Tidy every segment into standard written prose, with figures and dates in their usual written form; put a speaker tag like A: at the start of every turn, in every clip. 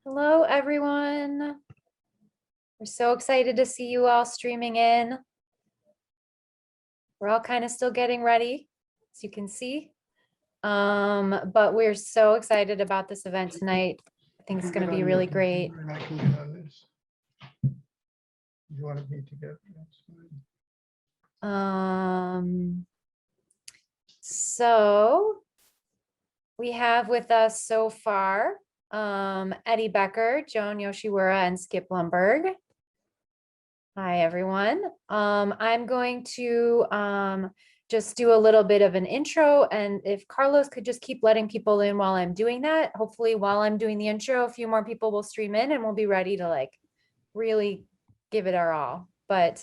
A: Hello, everyone. We're so excited to see you all streaming in. We're all kind of still getting ready, as you can see. But we're so excited about this event tonight. I think it's going to be really great.
B: And I can get on this. You wanted me to get, that's fine.
A: So we have with us so far Eddie Becker, Joan, Yoshiwara, and Skip Blumberg. Hi, everyone. I'm going to just do a little bit of an intro, and if Carlos could just keep letting people in while I'm doing that, hopefully while I'm doing the intro, a few more people will stream in and we'll be ready to like really give it our all. But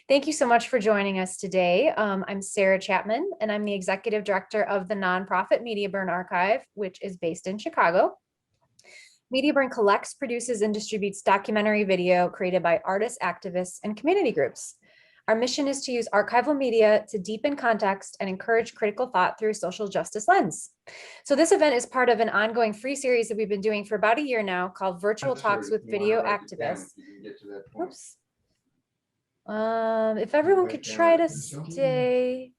A: thank you so much for joining us today. I'm Sarah Chapman, and I'm the executive director of the nonprofit Media Burn Archive, which is based in Chicago. Media Burn collects, produces, and distributes documentary video created by artists, activists, and community groups. Our mission is to use archival media to deepen context and encourage critical thought through a social justice lens. So this event is part of an ongoing free series that we've been doing for about a year now called Virtual Talks with Video Activists. Oops. If everyone could try to stay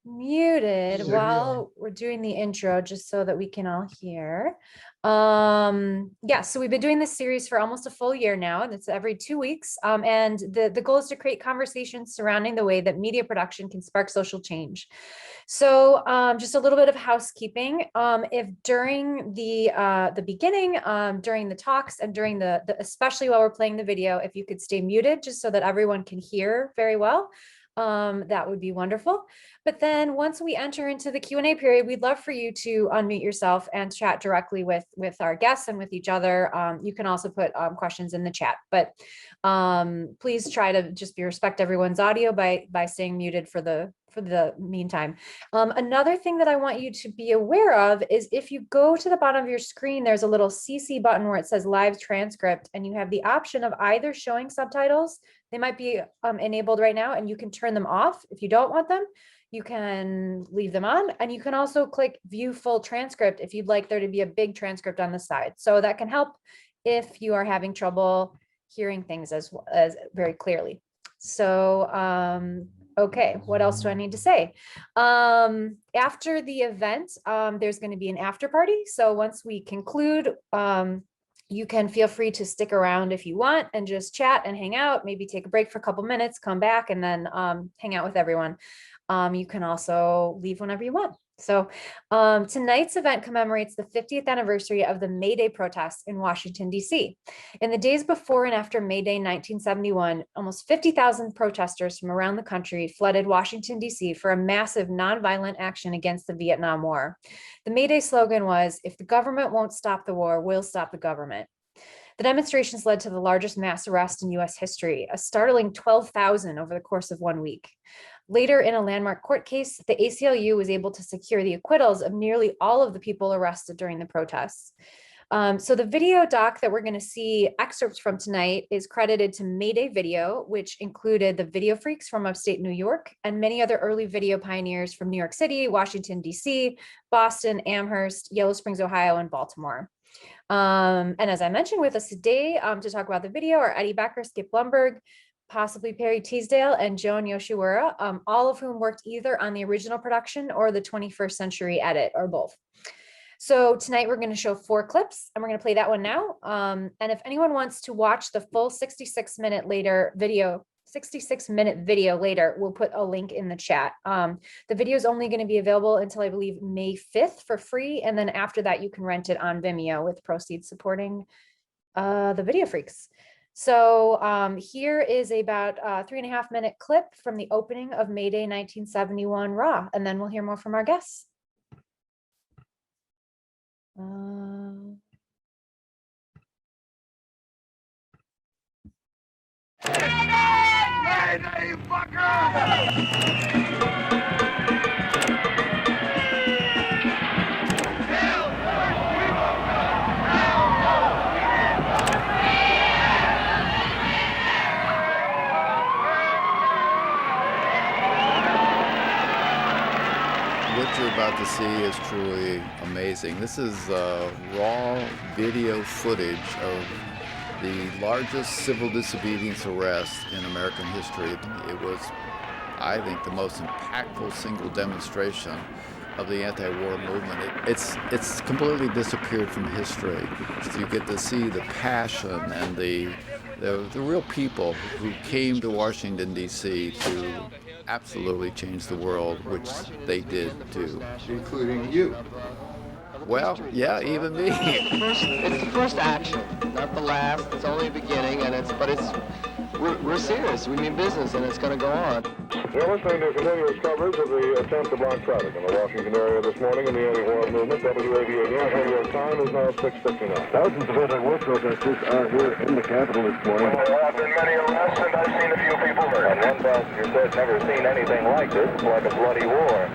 A: muted while we're doing the intro, just so that we can all hear. Yeah, so we've been doing this series for almost a full year now, and it's every 2 weeks. And the goal is to create conversations surrounding the way that media production can spark social change. So just a little bit of housekeeping. If during the beginning, during the talks, and during the especially while we're playing the video, if you could stay muted just so that everyone can hear very well, that would be wonderful. But then once we enter into the Q&A period, we'd love for you to unmute yourself and chat directly with our guests and with each other. You can also put questions in the chat, but please try to just respect everyone's audio by staying muted for the meantime. Another thing that I want you to be aware of is if you go to the bottom of your screen, there's a little CC button where it says live transcript, and you have the option of either showing subtitles. They might be enabled right now, and you can turn them off if you don't want them. You can leave them on, and you can also click view full transcript if you'd like there to be a big transcript on the side. So that can help if you are having trouble hearing things as very clearly. So, okay, what else do I need to say? After the event, there's going to be an after party. So once we conclude, you can feel free to stick around if you want and just chat and hang out, maybe take a break for a couple minutes, come back, and then hang out with everyone. You can also leave whenever you want. So tonight's event commemorates the 50th anniversary of the May Day protests in Washington, D.C. In the days before and after May Day 1971, almost 50,000 protesters from around the country flooded Washington, D.C. for a massive nonviolent action against the Vietnam War. The May Day slogan was, "If the government won't stop the war, we'll stop the government." The demonstrations led to the largest mass arrest in U.S. history, a startling 12,000 over the course of 1 week. Later, in a landmark court case, the ACLU was able to secure the acquittals of nearly all of the people arrested during the protests. So the video doc that we're going to see excerpts from tonight is credited to Mayday Video, which included the video freaks from upstate New York and many other early video pioneers from New York City, Washington, D.C., Boston, Amherst, Yellow Springs, Ohio, and Baltimore. And as I mentioned, with us today to talk about the video are Eddie Becker, Skip Blumberg, possibly Parry, Teasdale, and Joan, Yoshiwara, all of whom worked either on the original production or the 21st century edit, or both. So tonight we're going to show 4 clips, and we're going to play that one now. And if anyone wants to watch the full 66-minute video later, we'll put a link in the chat. The video is only going to be available until I believe May 5th for free, and then after that you can rent it on Vimeo with proceeds supporting the video freaks. So here is about a 3.5-minute clip from the opening of May Day 1971 Raw, and then we'll hear more from our guests.
C: Mayday, fucker!
D: What you're about
C: to see is truly amazing. This is raw video footage of the largest civil disobedience arrest in American history. It was, I think, the most impactful single demonstration of the anti-war movement. It's completely disappeared from history. So you get to see the passion and the real people who came to Washington, D.C. to absolutely change the world, which they did do.
D: Including you.
C: Well, yeah, even me.
E: It's the first action, not the last. It's only the beginning, we're serious. We mean business, and it's going to go on.
F: You're listening to continuous coverage of the attempt to block traffic in the Washington area this morning in the anti-war movement. WAVA radio time is now 6:59.
G: Thousands of anti-war protesters are here in the Capitol this morning.
F: Well, there have been many arrests, and I've seen a few people hurt.
H: And one passenger said, never seen anything like this. It's like a bloody war.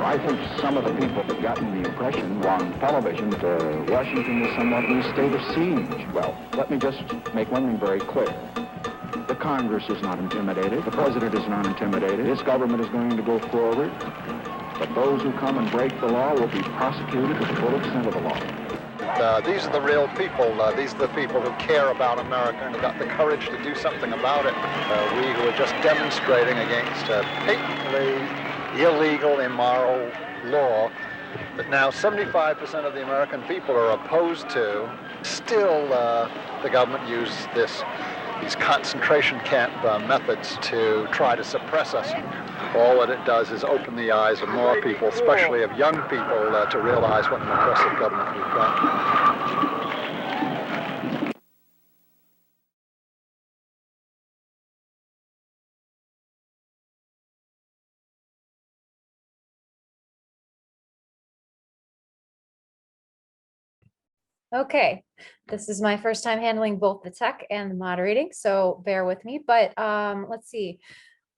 G: I think some of the people have gotten the impression on television that Washington is somewhat in a state of siege. Well, let me just make one thing very clear. The Congress is not intimidated. The President is not intimidated. This government is going to go forward. But those who come and break the law will be prosecuted to the full extent of the law.
D: These are the real people. These are the people who care about America and have got the courage to do something about it. We who are just demonstrating against patently illegal, immoral law that now 75% of the American people are opposed to. Still, the government uses these concentration camp methods to try to suppress us. All that it does is open the eyes of more people, especially of young people, to realize what an oppressive government we've got.
A: Okay, this is my first time handling both the tech and the moderating, so bear with me, but let's see.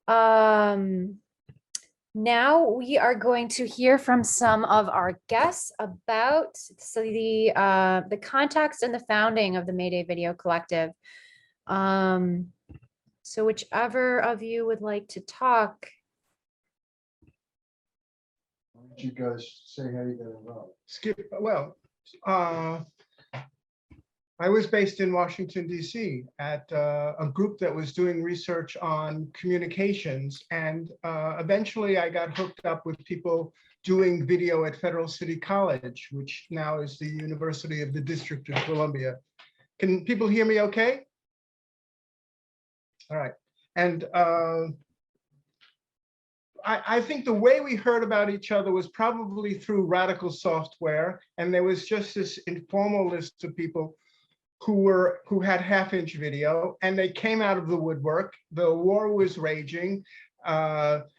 A: Now we are going to hear from some of our guests about the context and the founding of the Mayday Video Collective. So whichever of you would like to talk.
B: Why don't you guys say how you got involved? I was based in Washington, D.C. at a group that was doing research on communications. And eventually I got hooked up with people doing video at Federal City College, which now is the University of the District of Columbia. Can people hear me okay? All right. And I think the way we heard about each other was probably through Radical Software. And there was just this informal list of people who had half-inch video, and they came out of the woodwork. The war was raging.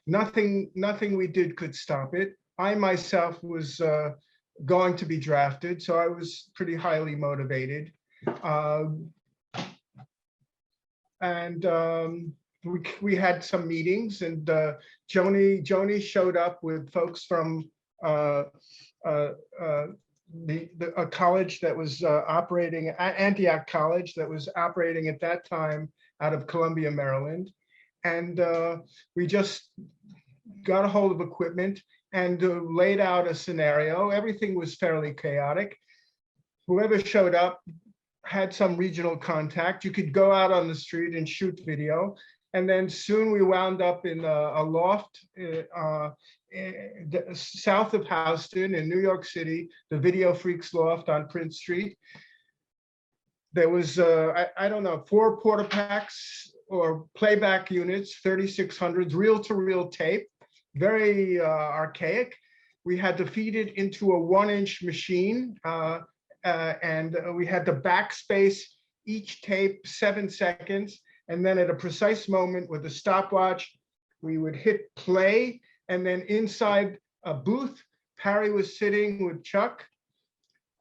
B: Nothing we did could stop it. I myself was going to be drafted, so I was pretty highly motivated. We had some meetings, and Joni showed up with folks from a college that was operating, Antioch College, that was operating at that time out of Columbia, Maryland. And we just got a hold of equipment and laid out a scenario. Everything was fairly chaotic. Whoever showed up had some regional contact. You could go out on the street and shoot video. And then soon we wound up in a loft south of Houston in New York City, the Video Freaks Loft on Prince Street. There was, I don't know, 4 porta packs or playback units, 3600s, reel-to-reel tape, very archaic. We had to feed it into a 1-inch machine, and we had to backspace each tape 7 seconds. And then at a precise moment with a stopwatch, we would hit play. And then inside a booth, Parry was sitting with Chuck,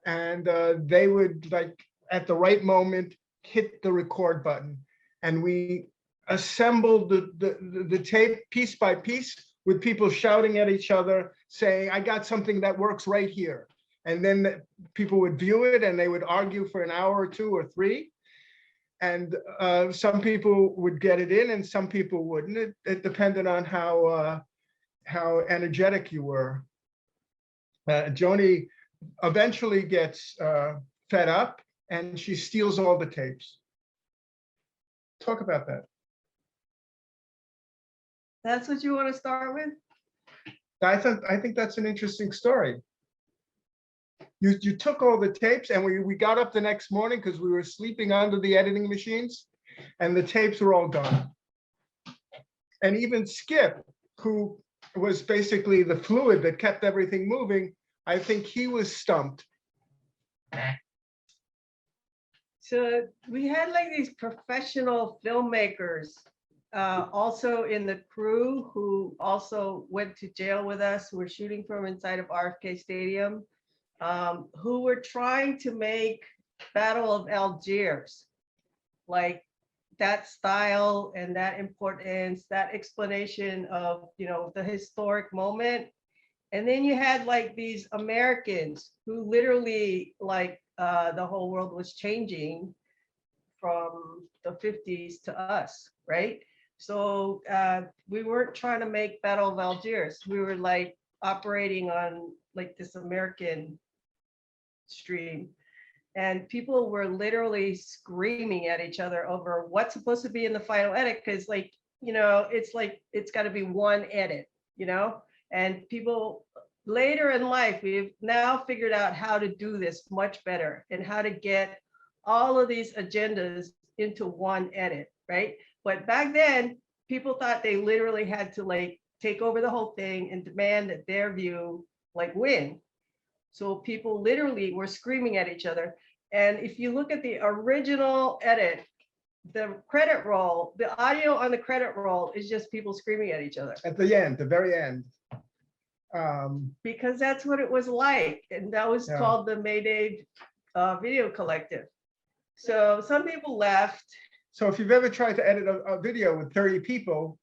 B: and they would, like, at the right moment, hit the record button. And we assembled the tape piece by piece with people shouting at each other, saying, I got something that works right here. And then people would view it and they would argue for an hour or 2 or 3. And some people would get it in and some people wouldn't. It depended on how how energetic you were. Joni eventually gets fed up and she steals all the tapes. Talk about that.
I: That's what you want to start with?
B: I think that's an interesting story. You took all the tapes, and we got up the next morning because we were sleeping under the editing machines, and the tapes were all gone. And even Skip, who was basically the fluid that kept everything moving, I think he was stumped.
I: So we had like these professional filmmakers also in the crew who also went to jail with us, who were shooting from inside of RFK Stadium, who were trying to make Battle of Algiers, like that style and that importance, that explanation of, you know, the historic moment. And then you had like these Americans who literally like the whole world was changing from the 50s to us, right? So we weren't trying to make Battle of Algiers. We were like operating on like this American stream. And people were literally screaming at each other over what's supposed to be in the final edit. Cause like, you know, it's like, it's gotta be one edit, you know? And people later in life, we've now figured out how to do this much better and how to get all of these agendas into one edit, right? But back then, people thought they literally had to like take over the whole thing and demand that their view like win. So people literally were screaming at each other. And if you look at the original edit, the credit roll, the audio on the credit roll is just people screaming at each other.
B: At the end, the very end.
I: Because that's what it was like. And that was called the MAYDAY Video Collective. So some people left.
B: So if you've ever tried to edit a video with 30 people,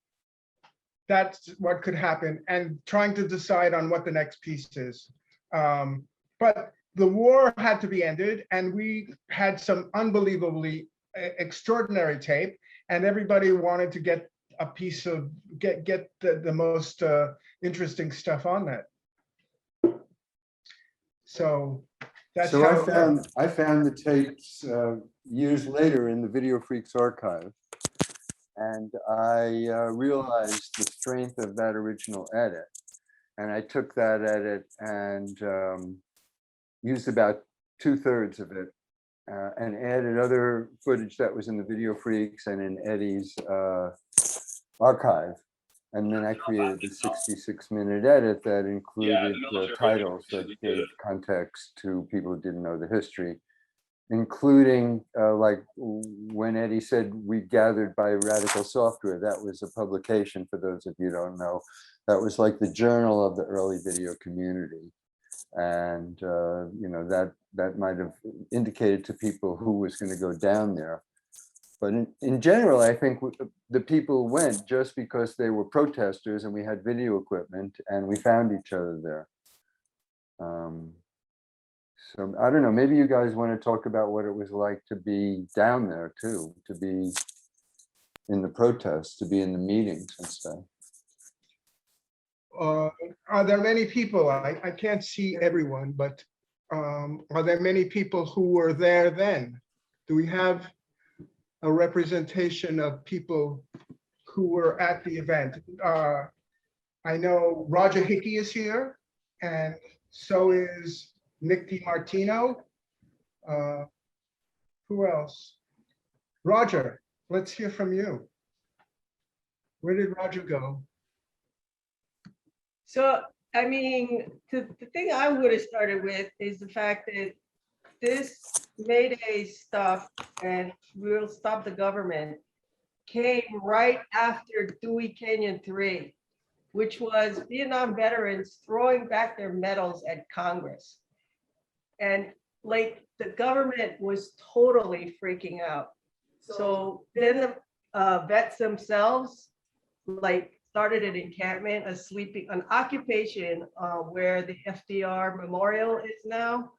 B: that's what could happen, and trying to decide on what the next piece is. But the war had to be ended, and we had some unbelievably extraordinary tape, and everybody wanted to get a piece of, get the most interesting stuff on that. So that's
J: so
B: how
J: I found the tapes years later in the Video Freaks archive, and I realized the strength of that original edit, and I took that edit and used about 2/3 of it, and added other footage that was in the Video Freaks and in Eddie's archive. And then I created the 66-minute edit that included the titles that gave context to people who didn't know the history, including like when Eddie said we gathered by Radical Software. That was a publication, for those of you who don't know, that was like the journal of the early video community. And you know, that might have indicated to people who was going to go down there. But in general, I think the people went just because they were protesters and we had video equipment and we found each other there. So I don't know, maybe you guys want to talk about what it was like to be down there too, to be in the protests, to be in the meetings and stuff.
B: Are there many people, I can't see everyone, but are there many people who were there then? Do we have a representation of people who were at the event? I know Roger Hickey is here, and so is Nick DiMartino. Who else? Roger, let's hear from you. Where did Roger go?
I: So, I mean, the thing I would have started with is the fact that this Mayday stuff and We'll Stop the Government came right after Dewey Canyon 3, which was Vietnam veterans throwing back their medals at Congress. And like the government was totally freaking out. So then the vets themselves like started an encampment, an occupation where the FDR Memorial is now,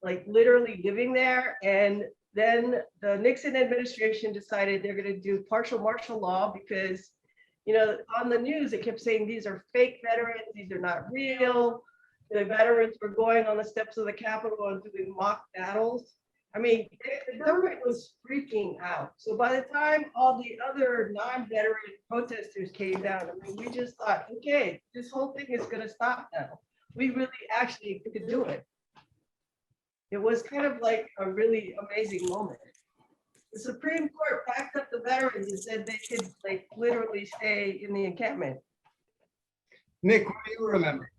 I: like literally living there. And then the Nixon administration decided they're going to do partial martial law because You know, on the news, it kept saying these are fake veterans, these are not real. The veterans were going on the steps of the Capitol and doing mock battles. I mean, the government was freaking out. So by the time all the other non-veteran protesters came down, I mean, we just thought, okay, this whole thing is going to stop now. We really actually could do it. It was kind of like a really amazing moment. The Supreme Court backed up the veterans and said they could like literally stay in the encampment.
B: Nick, what do you remember?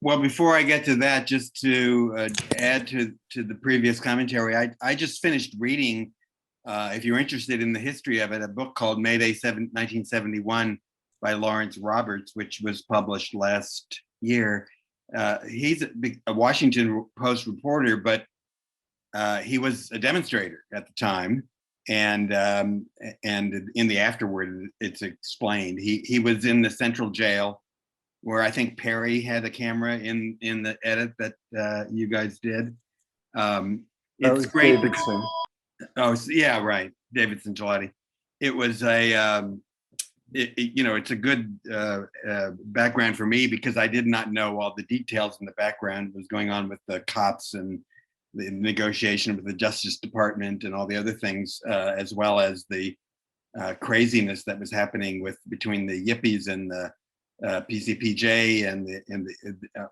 K: Well, before I get to that, just to add to the previous commentary, I just finished reading, if you're interested in the history of it, a book called MAYDAY 1971 by Lawrence Roberts, which was published last year. He's a Washington Post reporter, but he was a demonstrator at the time. And in the afterward, it's explained. He was in the central jail, where I think Parry had a camera in the edit that you guys did. It's great.
J: Davidson.
K: Oh, yeah, right. Davidson Gelati. It was a, it's a good background for me because I did not know all the details in the background that was going on with the cops and the negotiation with the Justice Department and all the other things, as well as the craziness that was happening between the Yippies and the PCPJ and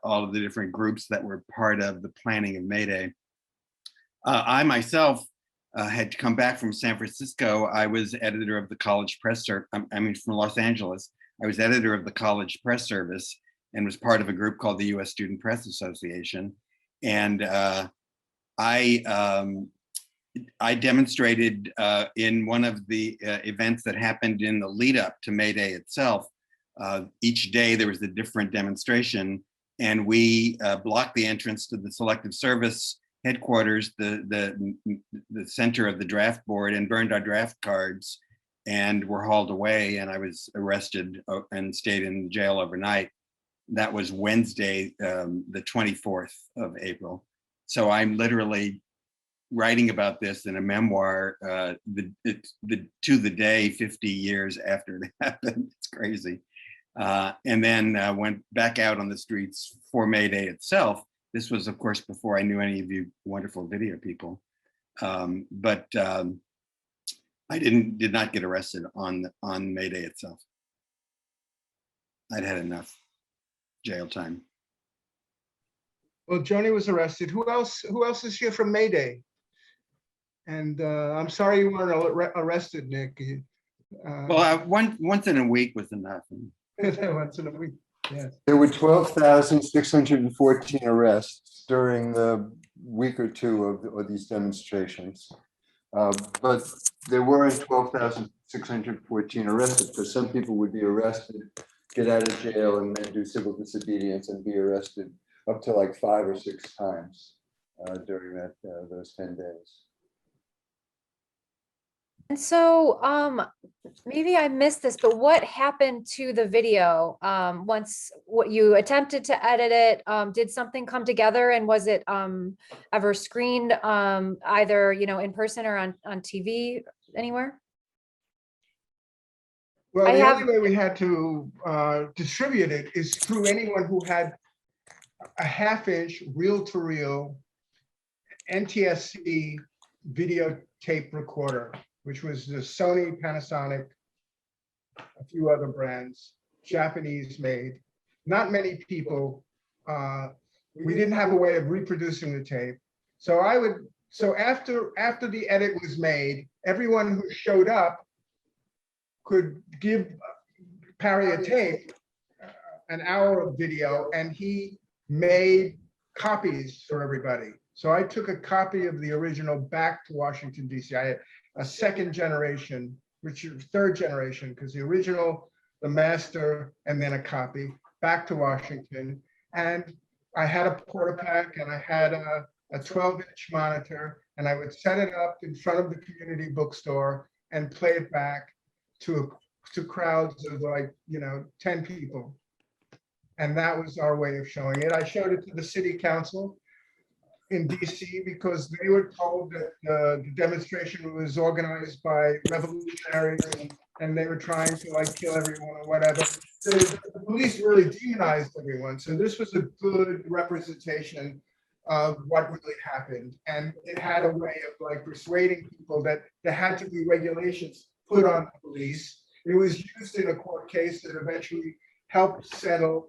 K: all of the different groups that were part of the planning of Mayday. I myself had come back from San Francisco. I was editor of the college press service. I mean, from Los Angeles. I was editor of the college press service and was part of a group called the U.S. Student Press Association. And I demonstrated in one of the events that happened in the lead up to Mayday itself. Each day there was a different demonstration, and we blocked the entrance to the Selective Service headquarters, the center of the draft board, and burned our draft cards and were hauled away. And I was arrested and stayed in jail overnight. That was Wednesday, the 24th of April. So I'm literally writing about this in a memoir, to the day 50 years after it happened. It's crazy. And then went back out on the streets for Mayday itself. This was, of course, before I knew any of you wonderful video people. But I did not get arrested on Mayday itself. I'd had enough jail time.
B: Well, Joni was arrested. Who else is here from Mayday? And I'm sorry you weren't arrested, Nick.
K: Well, once in a week was enough.
B: Once in a week, yes.
J: There were 12,614 arrests during the week or two of these demonstrations. But there weren't 12,614 arrested, because some people would be arrested, get out of jail, and then do civil disobedience and be arrested up to like 5 or 6 times during those 10 days.
A: And so maybe I missed this, but what happened to the video once what you attempted to edit it? Did something come together, and was it ever screened either, in person or on TV anywhere?
B: Well, the only way we had to distribute it is through anyone who had a half-inch reel-to-reel NTSC videotape recorder, which was the Sony, Panasonic, a few other brands, Japanese made. Not many people, we didn't have a way of reproducing the tape. So after the edit was made, everyone who showed up could give Parry a tape, an hour of video, and he made copies for everybody. So I took a copy of the original back to Washington, D.C. I had a second generation, which is third generation, because the original, the master, and then a copy back to Washington. And I had a porta-pack, and I had a 12-inch monitor, and I would set it up in front of the community bookstore and play it back to crowds of 10 people. And that was our way of showing it. I showed it to the city council in DC because they were told that the demonstration was organized by revolutionaries and they were trying to like kill everyone or whatever. The police really demonized everyone. So this was a good representation of what really happened. And it had a way of like persuading people that there had to be regulations put on the police. It was used in a court case that eventually helped settle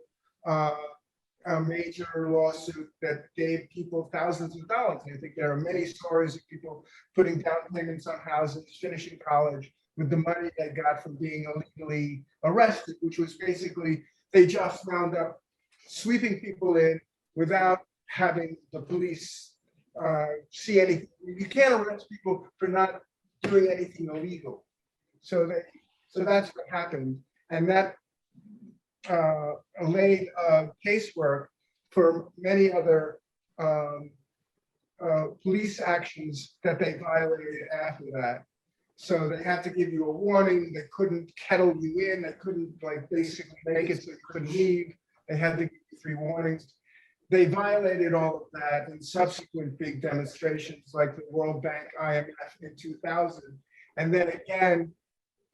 B: a major lawsuit that gave people thousands of dollars. I think there are many stories of people putting down payments on houses, finishing college with the money they got from being illegally arrested, which was basically, they just wound up sweeping people in without having the police see anything. You can't arrest people for not doing anything illegal. So that's what happened. And that laid casework for many other police actions that they violated after that. So they had to give you a warning. They couldn't kettle you in. They couldn't like basically make it so you couldn't leave. They had to give you 3 warnings. They violated all of that in subsequent big demonstrations like the World Bank IMF in 2000. And then again,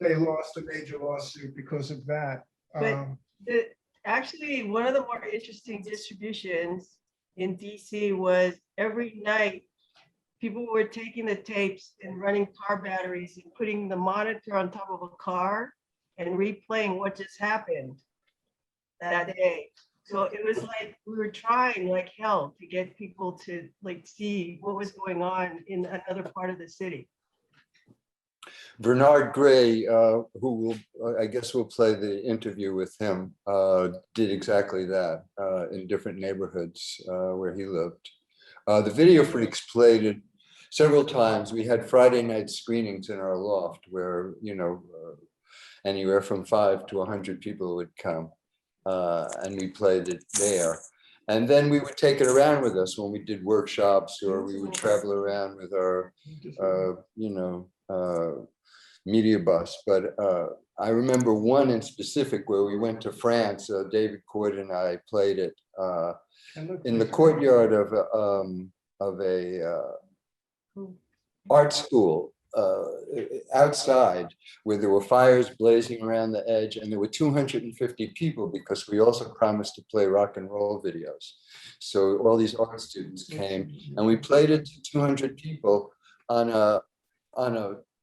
B: they lost a major lawsuit because of that.
I: Actually, one of the more interesting distributions in DC was every night, people were taking the tapes and running car batteries and putting the monitor on top of a car and replaying what just happened that day. So it was like we were trying like hell to get people to like see what was going on in another part of the city.
J: Bernard Gray, who will, I guess we'll play the interview with him, did exactly that in different neighborhoods where he lived. The Video Freaks played it several times. We had Friday night screenings in our loft where, you know, anywhere from 5 to 100 people would come, and we played it there. And then we would take it around with us when we did workshops, or we would travel around with our, you know, media bus. But I remember one in specific where we went to France. David Court and I played it in the courtyard of a art school outside, where there were fires blazing around the edge, and there were 250 people because we also promised to play rock and roll videos. So all these art students came, and we played it to 200 people on a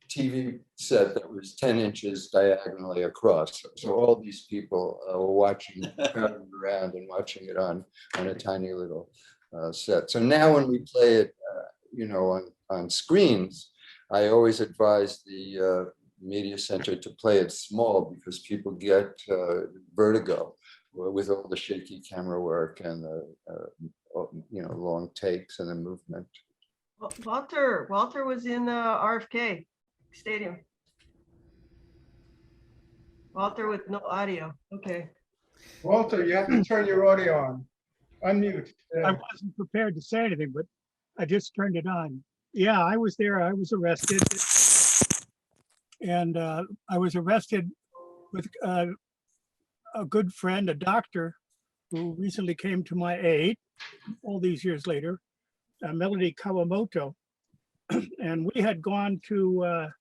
J: TV set that was 10 inches diagonally across. So all these people were watching, crowded around and watching it on a tiny little set. So now when we play it, you know, on screens, I always advise the media center to play it small because people get vertigo with all the shaky camera work and the you know, long takes and the movement.
I: Walter was in RFK Stadium. Walter with no audio. Okay.
B: Walter, you have to turn your audio on. Unmute.
L: I wasn't prepared to say anything, but I just turned it on. Yeah, I was there. I was arrested. And I was arrested with a good friend, a doctor, who recently came to my aid all these years later, Melody Kawamoto. And we had gone to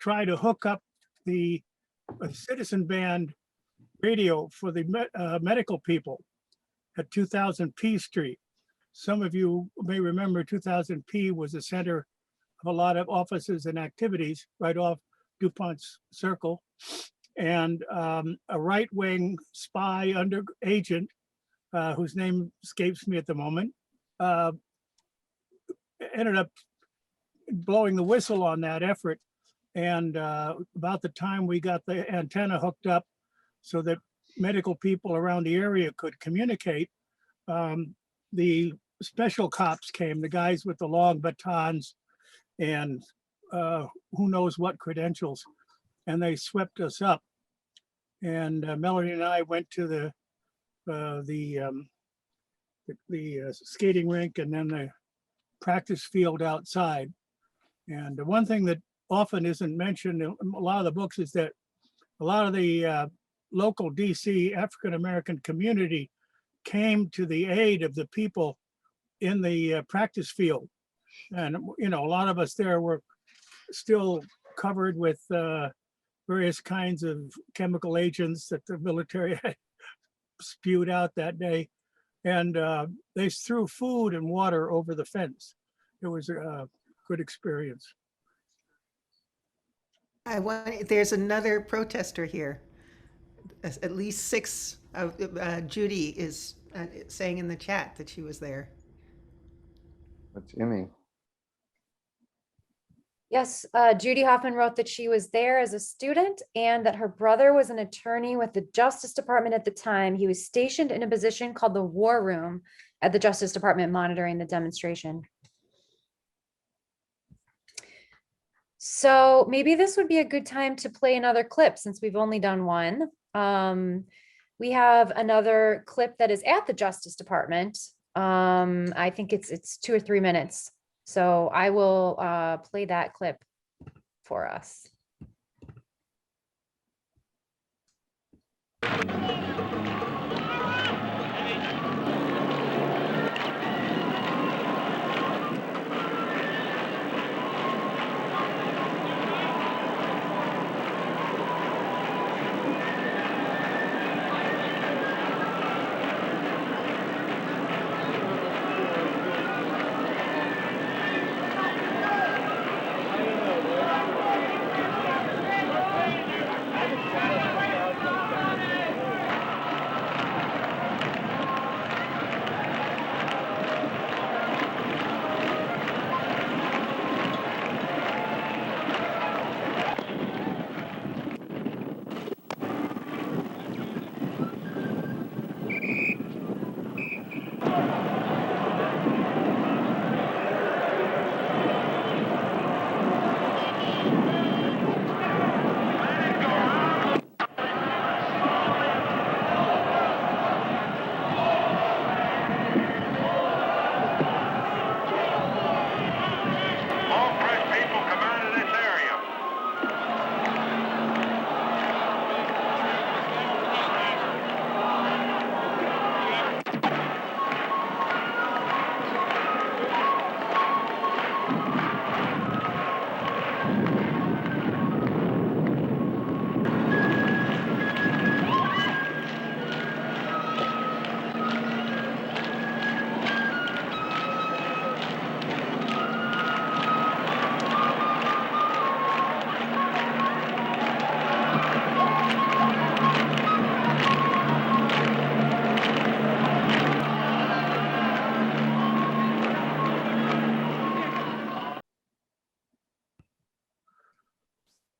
L: try to hook up the citizen band radio for the medical people at 2000 P Street. Some of you may remember 2000 P was the center of a lot of offices and activities right off DuPont's Circle. And a right-wing spy under agent, whose name escapes me at the moment, ended up blowing the whistle on that effort. And about the time we got the antenna hooked up so that medical people around the area could communicate, the special cops came, the guys with the long batons and who knows what credentials, and they swept us up. And Melody and I went to the skating rink and then the practice field outside. And the one thing that often isn't mentioned in a lot of the books is that a lot of the local DC African-American community came to the aid of the people in the practice field. And, you know, a lot of us there were still covered with various kinds of chemical agents that the military had spewed out that day. And they threw food and water over the fence. It was a good experience.
M: There's another protester here. At least 6 of Judy is saying in the chat that she was there.
J: That's Emmy.
A: Yes, Judy Hoffman wrote that she was there as a student and that her brother was an attorney with the Justice Department at the time. He was stationed in a position called the War Room at the Justice Department monitoring the demonstration. So maybe this would be a good time to play another clip since we've only done one. We have another clip that is at the Justice Department. I think it's 2 or 3 minutes. So I will play that clip for us.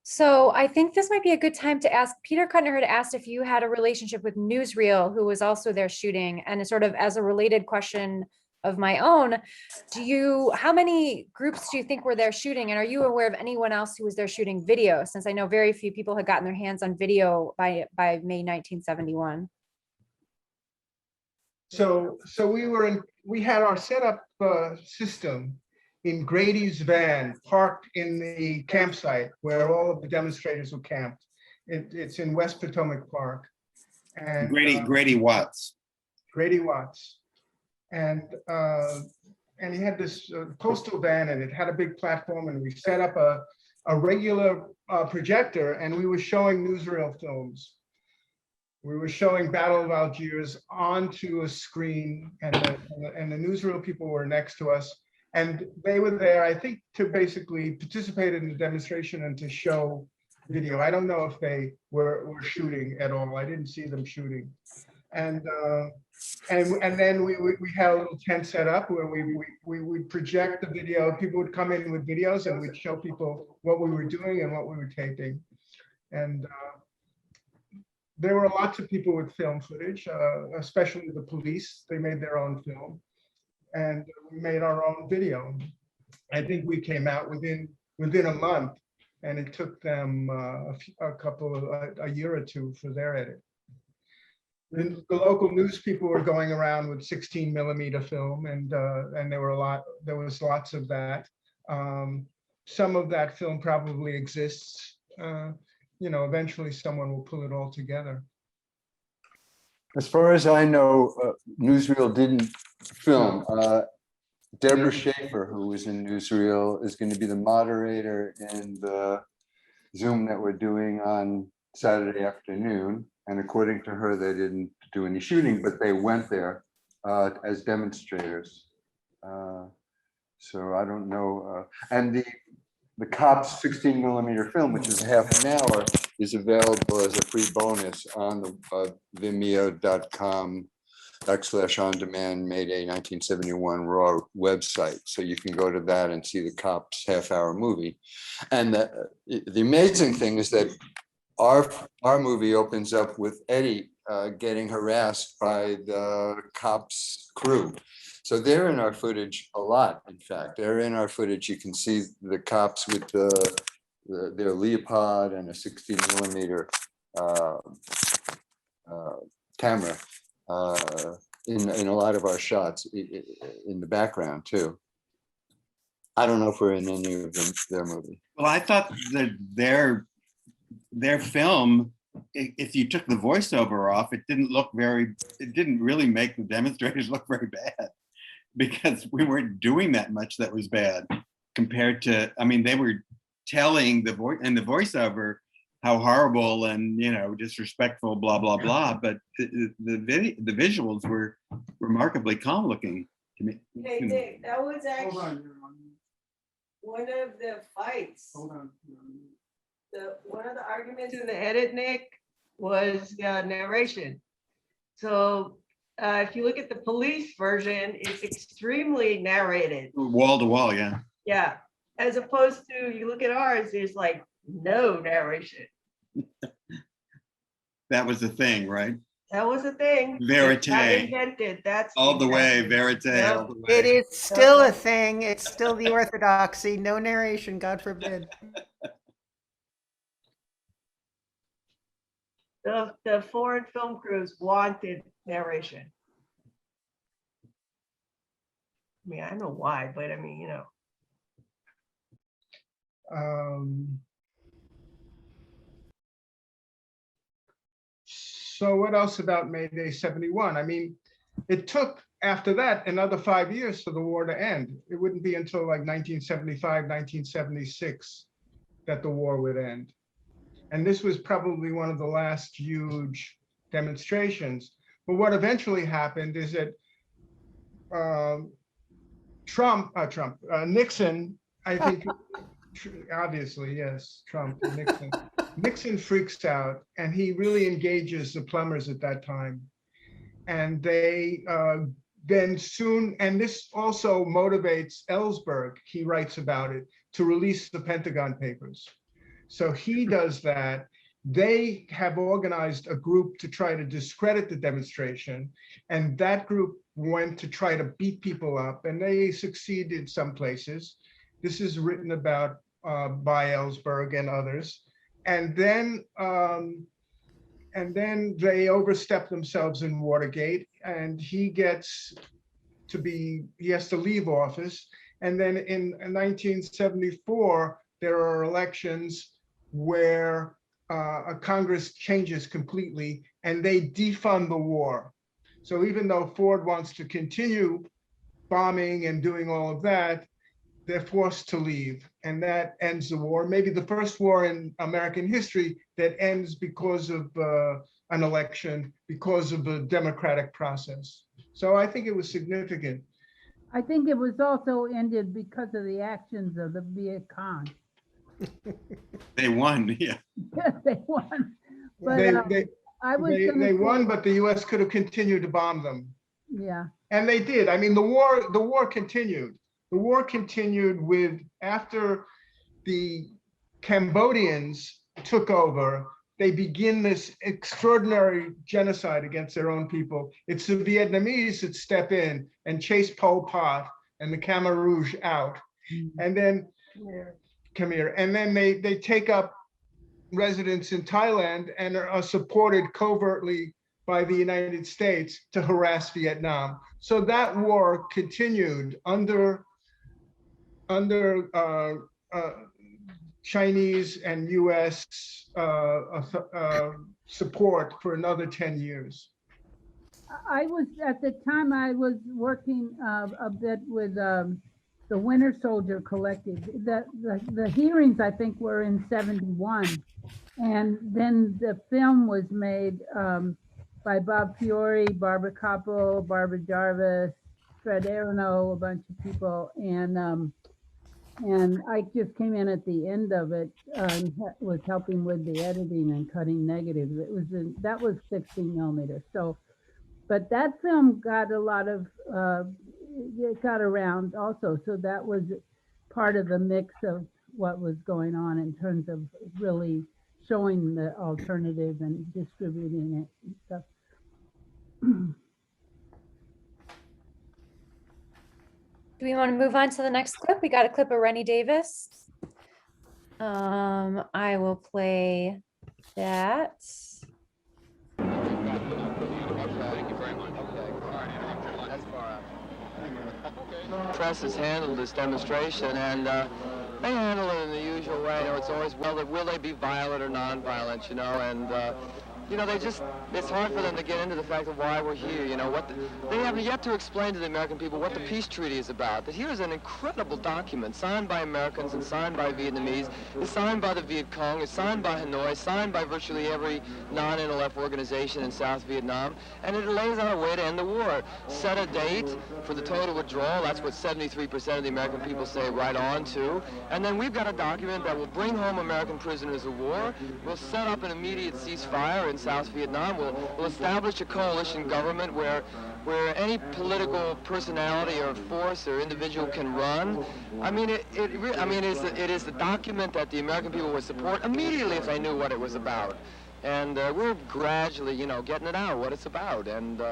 A: So I think this might be a good time to ask, Peter Kuttner had asked if you had a relationship with Newsreel, who was also there shooting, and sort of as a related question of my own, how many groups do you think were there shooting? And are you aware of anyone else who was there shooting video? Since I know very few people had gotten their hands on video by May 1971.
B: So we had our setup system in Grady's van parked in the campsite where all of the demonstrators were camped. It's in West Potomac Park. And
K: Grady Watts.
B: Grady Watts. And he had this postal van, and it had a big platform, and we set up a regular projector, and we were showing newsreel films. We were showing Battle of Algiers onto a screen, and the newsreel people were next to us. And they were there, I think, to basically participate in the demonstration and to show video. I don't know if they were shooting at all. I didn't see them shooting. And then we had a little tent set up where we would project the video. People would come in with videos, and we'd show people what we were doing and what we were taping. And there were lots of people with film footage, especially the police. They made their own film. And we made our own video. I think we came out within a month, and it took them a year or two for their edit. The local news people were going around with 16mm film, and there was lots of that. Some of that film probably exists. Eventually someone will pull it all together.
J: As far as I know, Newsreel didn't film. Deborah Schaefer, who was in newsreel, is going to be the moderator in the Zoom that we're doing on Saturday afternoon. And according to her, they didn't do any shooting, but they went there as demonstrators. So I don't know. And the Cops 16mm film, which is half an hour, is available as a free bonus on the vimeo.com/on-demand Mayday 1971 Raw website. So you can go to that and see the Cops half-hour movie. And the amazing thing is that our movie opens up with Eddie getting harassed by the Cops crew. So they're in our footage a lot. In fact, they're in our footage. You can see the Cops with their Leopard and a 16mm camera in a lot of our shots in the background too. I don't know if we're in any of their movie.
K: Well, I thought that their film, if you took the voiceover off, it didn't really make the demonstrators look very bad, because we weren't doing that much that was bad compared to, I mean, they were telling the voiceover how horrible and, you know, disrespectful, blah, blah, blah. But the visuals were remarkably calm looking to me.
I: Hey, Dick, that was actually one of the fights. One of the arguments in the edit, Nick, was narration. So if you look at the police version, it's extremely narrated.
K: Wall to wall, yeah.
I: Yeah. As opposed to, you look at ours, there's like no narration.
K: That was the thing, right?
I: That was the thing.
K: Verite.
I: It's not invented. That's
K: All the way, verite.
I: Yep.
K: All the way.
M: It is still a thing. It's still the orthodoxy. No narration, God forbid.
I: The foreign film crews wanted narration. I mean, I don't know why, but I mean, you know.
B: So what else about Mayday 71? I mean, it took after that another 5 years for the war to end. It wouldn't be until like 1975, 1976 that the war would end. And this was probably one of the last huge demonstrations. But what eventually happened is that Nixon, I think, obviously, yes, Trump, Nixon. Nixon freaks out and he really engages the plumbers at that time. And they then soon, and this also motivates Ellsberg, he writes about it, to release the Pentagon Papers. So he does that. They have organized a group to try to discredit the demonstration. And that group went to try to beat people up, and they succeeded some places. This is written about by Ellsberg and others. And then they overstep themselves in Watergate, and he has to leave office. And then in 1974, there are elections where a Congress changes completely and they defund the war. So even though Ford wants to continue bombing and doing all of that, they're forced to leave, and that ends the war. Maybe the first war in American history that ends because of an election, because of the democratic process. So I think it was significant.
N: I think it was also ended because of the actions of the Viet Cong.
K: They won, yeah.
N: Yes, they won. But
B: they won, but the U.S. could have continued to bomb them.
N: Yeah.
B: And they did. I mean, the war continued. The war continued with, after the Cambodians took over, they begin this extraordinary genocide against their own people. It's the Vietnamese that step in and chase Pol Pot and the Khmer Rouge out. And then, come here. And then they take up residence in Thailand and are supported covertly by the United States to harass Vietnam. So that war continued under Chinese and US support for another 10 years.
N: I was, at the time, I was working a bit with the Winter Soldier Collective. The hearings, I think, were in 71. And then the film was made by Bob Fiore, Barbara Capo, Barbara Jarvis, Fred Aronow, a bunch of people. And I just came in at the end of it, was helping with the editing and cutting negatives. That was 16 millimeter. So, but that film got a lot of, it got around also. So that was part of the mix of what was going on in terms of really showing the alternative and distributing it and stuff.
A: Do we want to move on to the next clip? We got a clip of Rennie Davis. I will play that.
E: Press has handled this demonstration, and they handle it in the usual way. You know, it's always, will they be violent or non-violent, you know, and you know, it's hard for them to get into the fact of why we're here, you know, they haven't yet to explain to the American people what the peace treaty is about. That here is an incredible document signed by Americans and signed by Vietnamese, it's signed by the Viet Cong, it's signed by Hanoi, signed by virtually every non-NLF organization in South Vietnam, and it lays out a way to end the war. Set a date for the total withdrawal, that's what 73% of the American people say right on to, and then we've got a document that will bring home American prisoners of war, we'll set up an immediate ceasefire in South Vietnam. We'll establish a coalition government where any political personality or force or individual can run. I mean, it is the document that the American people would support immediately if they knew what it was about. And we're gradually, you know, getting it out, what it's about. And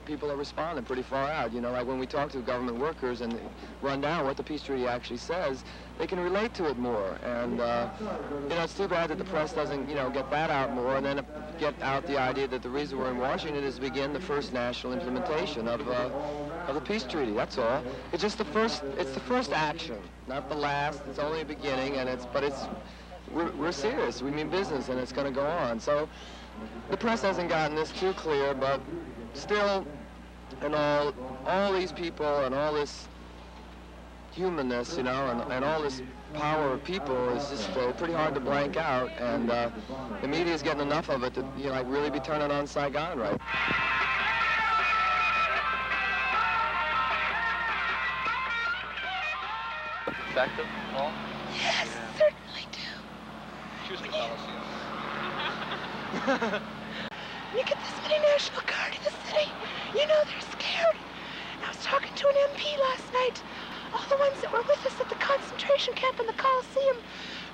E: people are responding pretty far out. You know, like when we talk to government workers and run down what the peace treaty actually says, they can relate to it more. And, you know, it's too bad that the press doesn't, you know, get that out more and then get out the idea that the reason we're in Washington is to begin the first national implementation of the peace treaty. That's all. It's just it's the first action, not the last. It's only a beginning, and we're serious. We mean business, and it's going to go on. So the press hasn't gotten this too clear, but still, and all these people and all this humanness, you know, and all this power of people is just pretty hard to blank out, and the media is getting enough of it to, you know, like really be turning on Saigon right.
O: Effective, Paul?
P: Yes, certainly do.
O: Excuse me, fellas.
P: You get this many National Guard in the city, you know they're scared. I was talking to an MP last night. All the ones that were with us at the concentration camp in the Coliseum,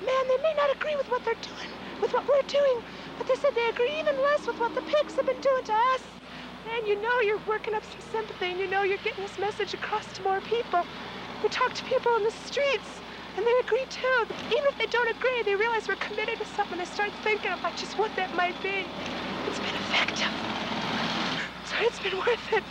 P: man, they may not agree with what they're doing, with what we're doing, but they said they agree even less with what the pigs have been doing to us. Man, you know you're working up some sympathy, and you know you're getting this message across to more people. We talk to people in the streets, and they agree too. Even if they don't agree, they realize we're committed to something. They start thinking about just what that might be. It's been effective. So it's been worth it.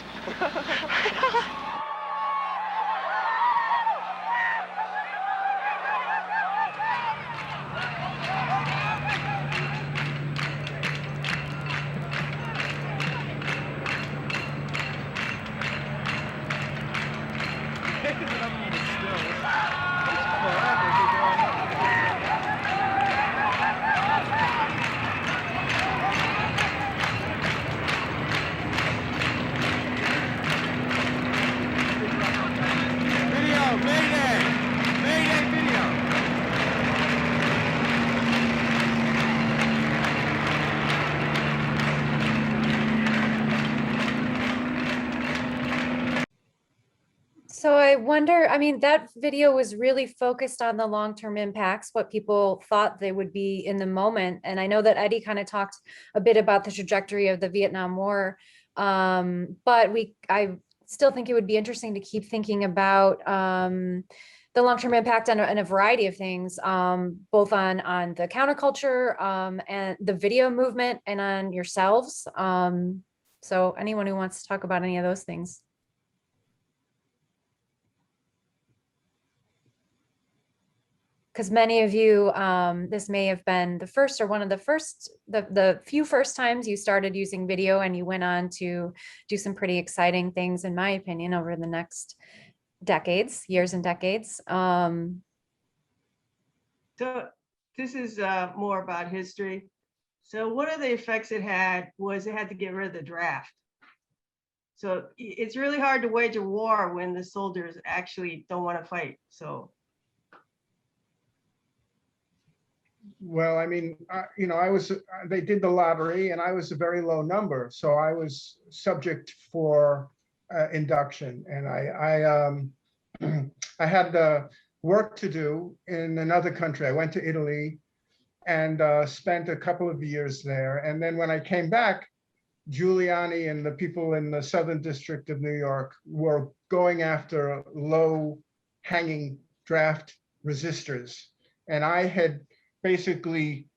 A: So I wonder, I mean, that video was really focused on the long-term impacts, what people thought they would be in the moment. And I know that Eddie kind of talked a bit about the trajectory of the Vietnam War. But I still think it would be interesting to keep thinking about the long-term impact on a variety of things, both on the counterculture and the video movement and on yourselves. So anyone who wants to talk about any of those things. because many of you, this may have been the first or one of the first, the few first times you started using video, and you went on to do some pretty exciting things, in my opinion, over the next decades, years and decades.
I: So this is more about history. So one of the effects it had was it had to get rid of the draft. So it's really hard to wage a war when the soldiers actually don't want to fight. So.
B: Well, I mean, I was, they did the lottery and I was a very low number. So I was subject for induction, and I had work to do in another country. I went to Italy and spent a couple of years there. And then when I came back, Giuliani and the people in the Southern District of New York were going after low hanging draft resistors. And I had basically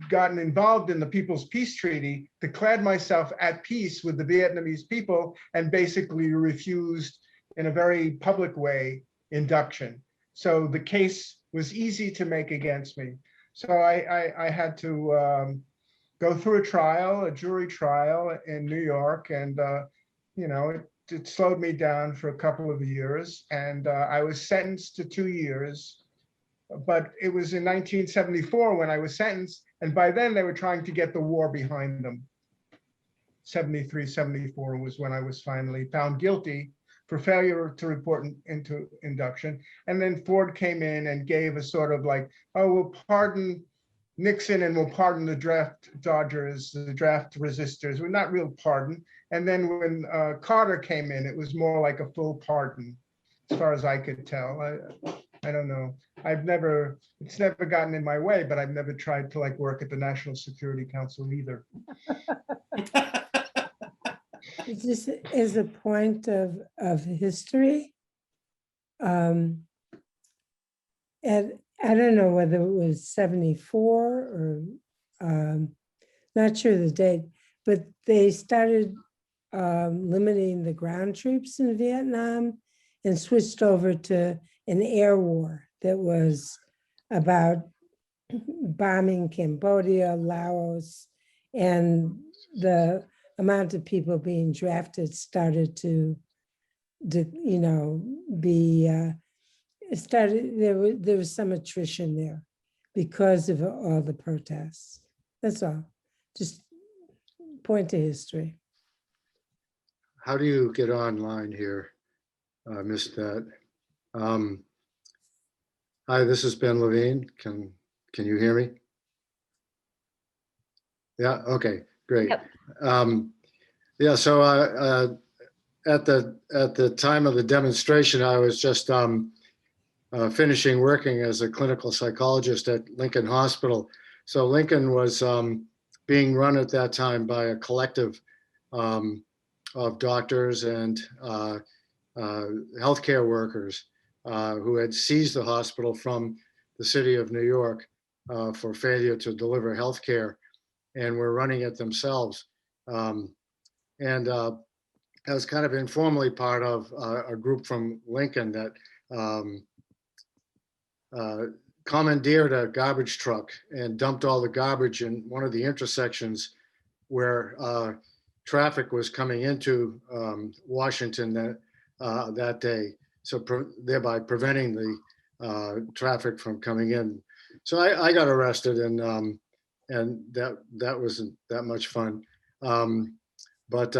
B: gotten involved in the People's Peace Treaty, declared myself at peace with the Vietnamese people, and basically refused in a very public way induction. So the case was easy to make against me. So I had to go through a trial, a jury trial in New York, and it slowed me down for a couple of years, and I was sentenced to 2 years. But it was in 1974 when I was sentenced, and by then they were trying to get the war behind them. 73, 74 was when I was finally found guilty for failure to report into induction. And then Ford came in and gave a sort of like, oh, we'll pardon Nixon and we'll pardon the draft dodgers, the draft resistors. We're not real pardon. And then when Carter came in, it was more like a full pardon, as far as I could tell. I don't know. It's never gotten in my way, but I've never tried to like work at the National Security Council either.
Q: This is a point of history. And I don't know whether it was 74 or not sure the date, but they started limiting the ground troops in Vietnam and switched over to an air war that was about bombing Cambodia, Laos, and the amount of people being drafted started to be there was some attrition there because of all the protests. That's all. Just point to history.
R: How do you get online here? I missed that. Hi, this is Ben Levine. Can you hear me? Yeah, okay, great.
A: Yep.
R: Yeah, so at the time of the demonstration, I was just finishing working as a clinical psychologist at Lincoln Hospital. So Lincoln was being run at that time by a collective of doctors and healthcare workers who had seized the hospital from the city of New York for failure to deliver healthcare, and were running it themselves. And I was kind of informally part of a group from Lincoln that commandeered a garbage truck and dumped all the garbage in one of the intersections where traffic was coming into Washington that day. So thereby preventing the traffic from coming in. So I got arrested, and that wasn't that much fun. But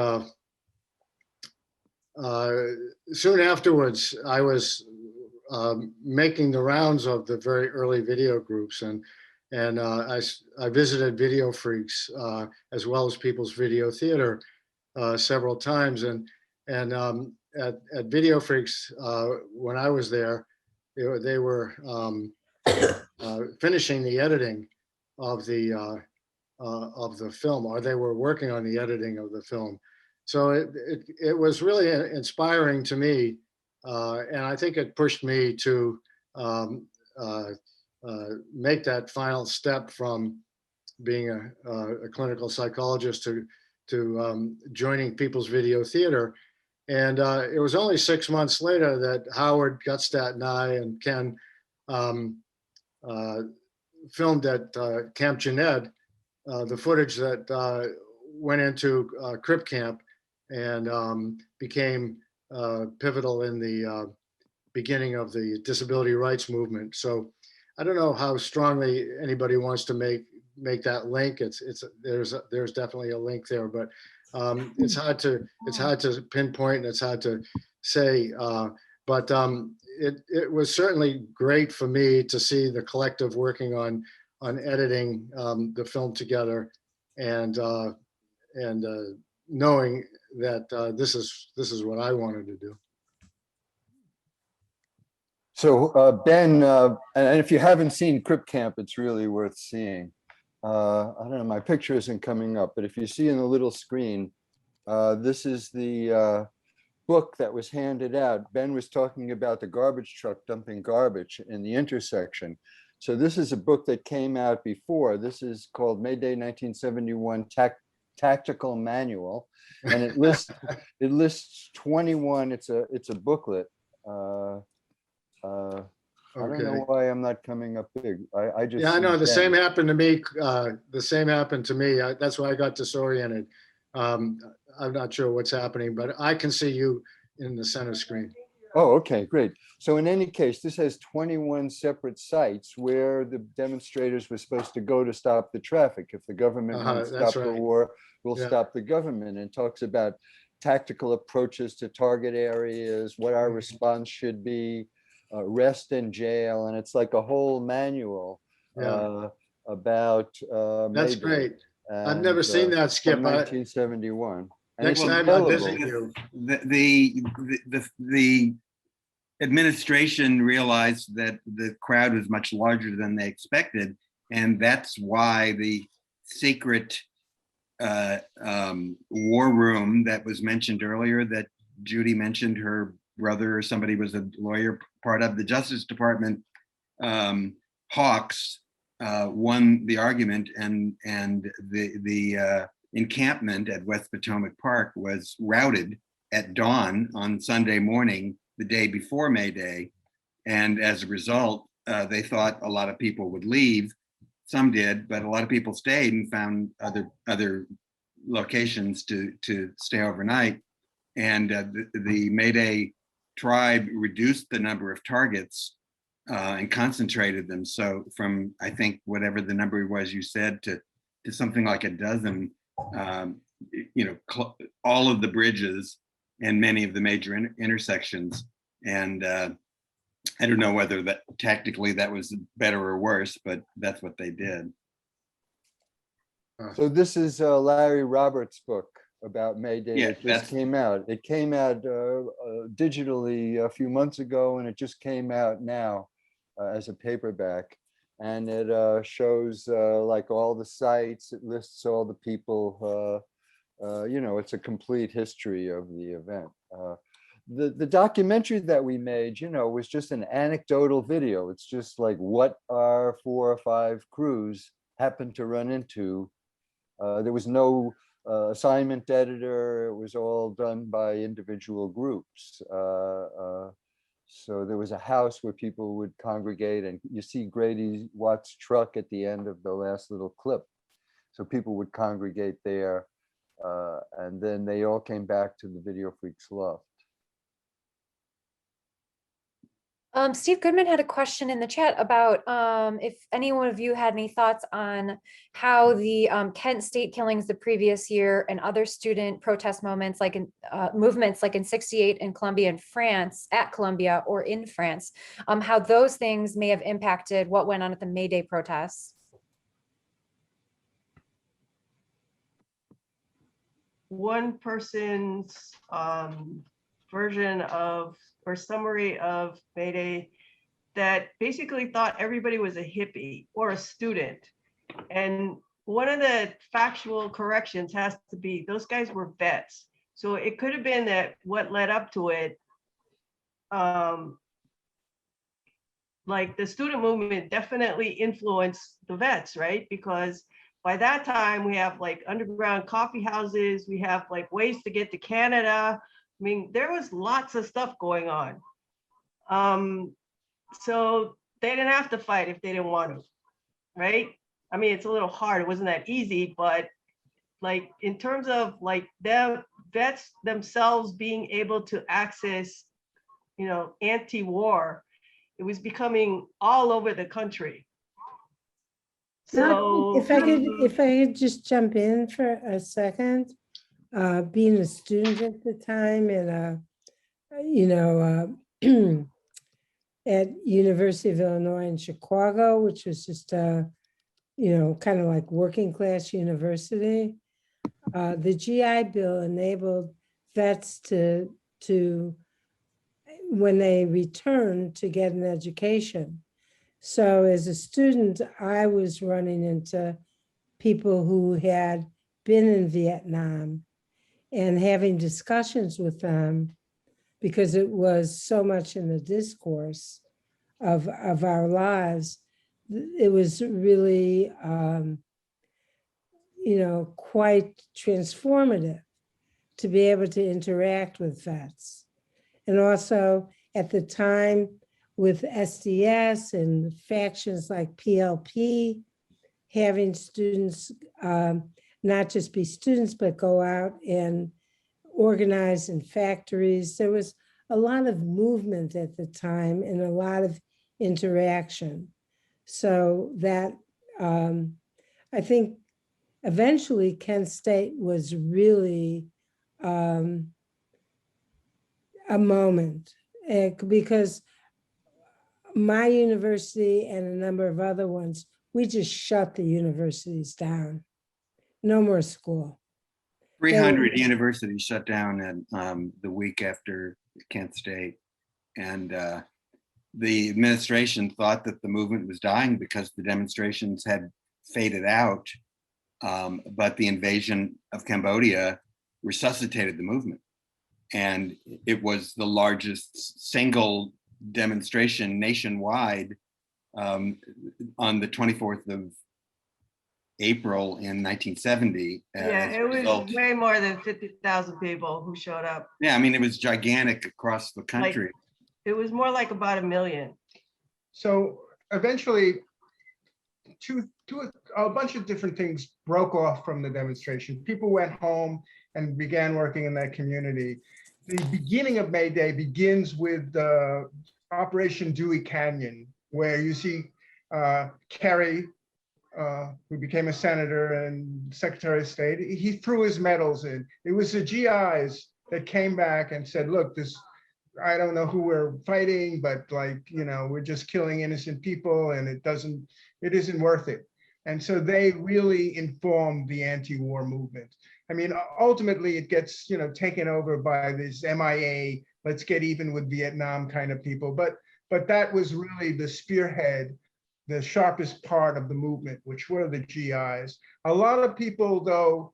R: soon afterwards, I was making the rounds of the very early video groups, and I visited Video Freaks as well as People's Video Theater several times, and at Video Freaks when I was there, they were finishing the editing of the film, or they were working on the editing of the film. So it was really inspiring to me, and I think it pushed me to make that final step from being a clinical psychologist to joining People's Video Theater. And it was only 6 months later that Howard Gutstadt and I and Ken filmed at Camp Jened, the footage that went into Crip Camp and became pivotal in the beginning of the disability rights movement. So I don't know how strongly anybody wants to make that link. There's definitely a link there, but it's hard to pinpoint and it's hard to say. But it was certainly great for me to see the collective working on editing the film together and knowing that this is what I wanted to do.
J: So Ben, and if you haven't seen Crip Camp, it's really worth seeing. I don't know, my picture isn't coming up, but if you see in the little screen, this is the book that was handed out. Ben was talking about the garbage truck dumping garbage in the intersection. So this is a book that came out before. This is called Mayday 1971 Tactical Manual, and it lists 21. It's a booklet. I don't know why I'm not coming up big. I just
R: I know the same happened to me. The same happened to me. That's why I got disoriented. I'm not sure what's happening, but I can see you in the center screen.
J: Oh, okay, great. So in any case, this has 21 separate sites where the demonstrators were supposed to go to stop the traffic. If the government won't stop the war, we'll stop the government, and talks about tactical approaches to target areas, what our response should be, rest in jail, and it's like a whole manual about
R: That's
J: Mayday.
R: great.
J: And,
R: I've never seen that, Skip.
J: From 1971. And
R: Next
J: it's
R: time I
J: available.
R: visit you.
K: The administration realized that the crowd was much larger than they expected, and that's why the secret war room that was mentioned earlier, that Judy mentioned, her brother or somebody was a lawyer part of the Justice Department, Hawks won the argument, and the encampment at West Potomac Park was routed at dawn on Sunday morning, the day before May Day. And as a result, they thought a lot of people would leave. Some did, but a lot of people stayed and found other locations to stay overnight. And the May Day tribe reduced the number of targets and concentrated them. So from, I think, whatever the number was you said, to something like a dozen, all of the bridges and many of the major intersections. And I don't know whether that tactically that was better or worse, but that's what they did.
J: So this is Larry Roberts' book about May Day.
K: Yeah,
J: it just came out. It came out digitally a few months ago, and it just came out now as a paperback. And it shows like all the sites. It lists all the people. It's a complete history of the event. The documentary that we made, was just an anecdotal video. It's just like what our 4 or 5 crews happened to run into. There was no assignment editor. It was all done by individual groups. So there was a house where people would congregate, and you see Grady Watt's truck at the end of the last little clip. So people would congregate there, and then they all came back to the Video Freaks Loft.
A: Steve Goodman had a question in the chat about if any one of you had any thoughts on how the Kent State killings the previous year and other student protest moments, like in movements like in '68 in Columbia and France, at Columbia or in France, how those things may have impacted what went on at the May Day protests.
I: One person's version of, or summary of May Day, that basically thought everybody was a hippie or a student. And one of the factual corrections has to be, those guys were vets. So it could have been that what led up to it, like the student movement definitely influenced the vets, right? Because by that time we have like underground coffee houses, we have like ways to get to Canada. I mean, there was lots of stuff going on. So they didn't have to fight if they didn't want to, right? I mean, it's a little hard. It wasn't that easy, but like in terms of like them vets themselves being able to access, you know, anti-war, it was becoming all over the country. So
Q: If I could just jump in for a second, being a student at the time and, you know, at University of Illinois in Chicago, which was just a, you know, kind of like working class university. The GI Bill enabled vets to when they returned to get an education. So as a student, I was running into people who had been in Vietnam and having discussions with them because it was so much in the discourse of our lives. It was really, you know, quite transformative to be able to interact with vets. And also at the time with SDS and factions like PLP, having students not just be students, but go out and organize in factories. There was a lot of movement at the time and a lot of interaction. So that I think eventually Kent State was really a moment because my university and a number of other ones, we just shut the universities down. No more school.
K: 300 universities shut down in, the week after Kent State. And the administration thought that the movement was dying because the demonstrations had faded out. But the invasion of Cambodia resuscitated the movement. And it was the largest single demonstration nationwide on the 24th of April in 1970.
I: Yeah, it was way more than 50,000 people who showed up.
K: Yeah, I mean, it was gigantic across the country.
I: Like, it was more like about 1 million.
B: So eventually, a bunch of different things broke off from the demonstration. People went home and began working in that community. The beginning of May Day begins with Operation Dewey Canyon, where you see Parry, who became a senator and Secretary of State, he threw his medals in. It was the GIs that came back and said, look, this, I don't know who we're fighting, but like, you know, we're just killing innocent people and it isn't worth it. And so they really informed the anti-war movement. I mean, ultimately it gets, you know, taken over by this MIA, let's get even with Vietnam kind of people. But that was really the spearhead, the sharpest part of the movement, which were the GIs. A lot of people, though,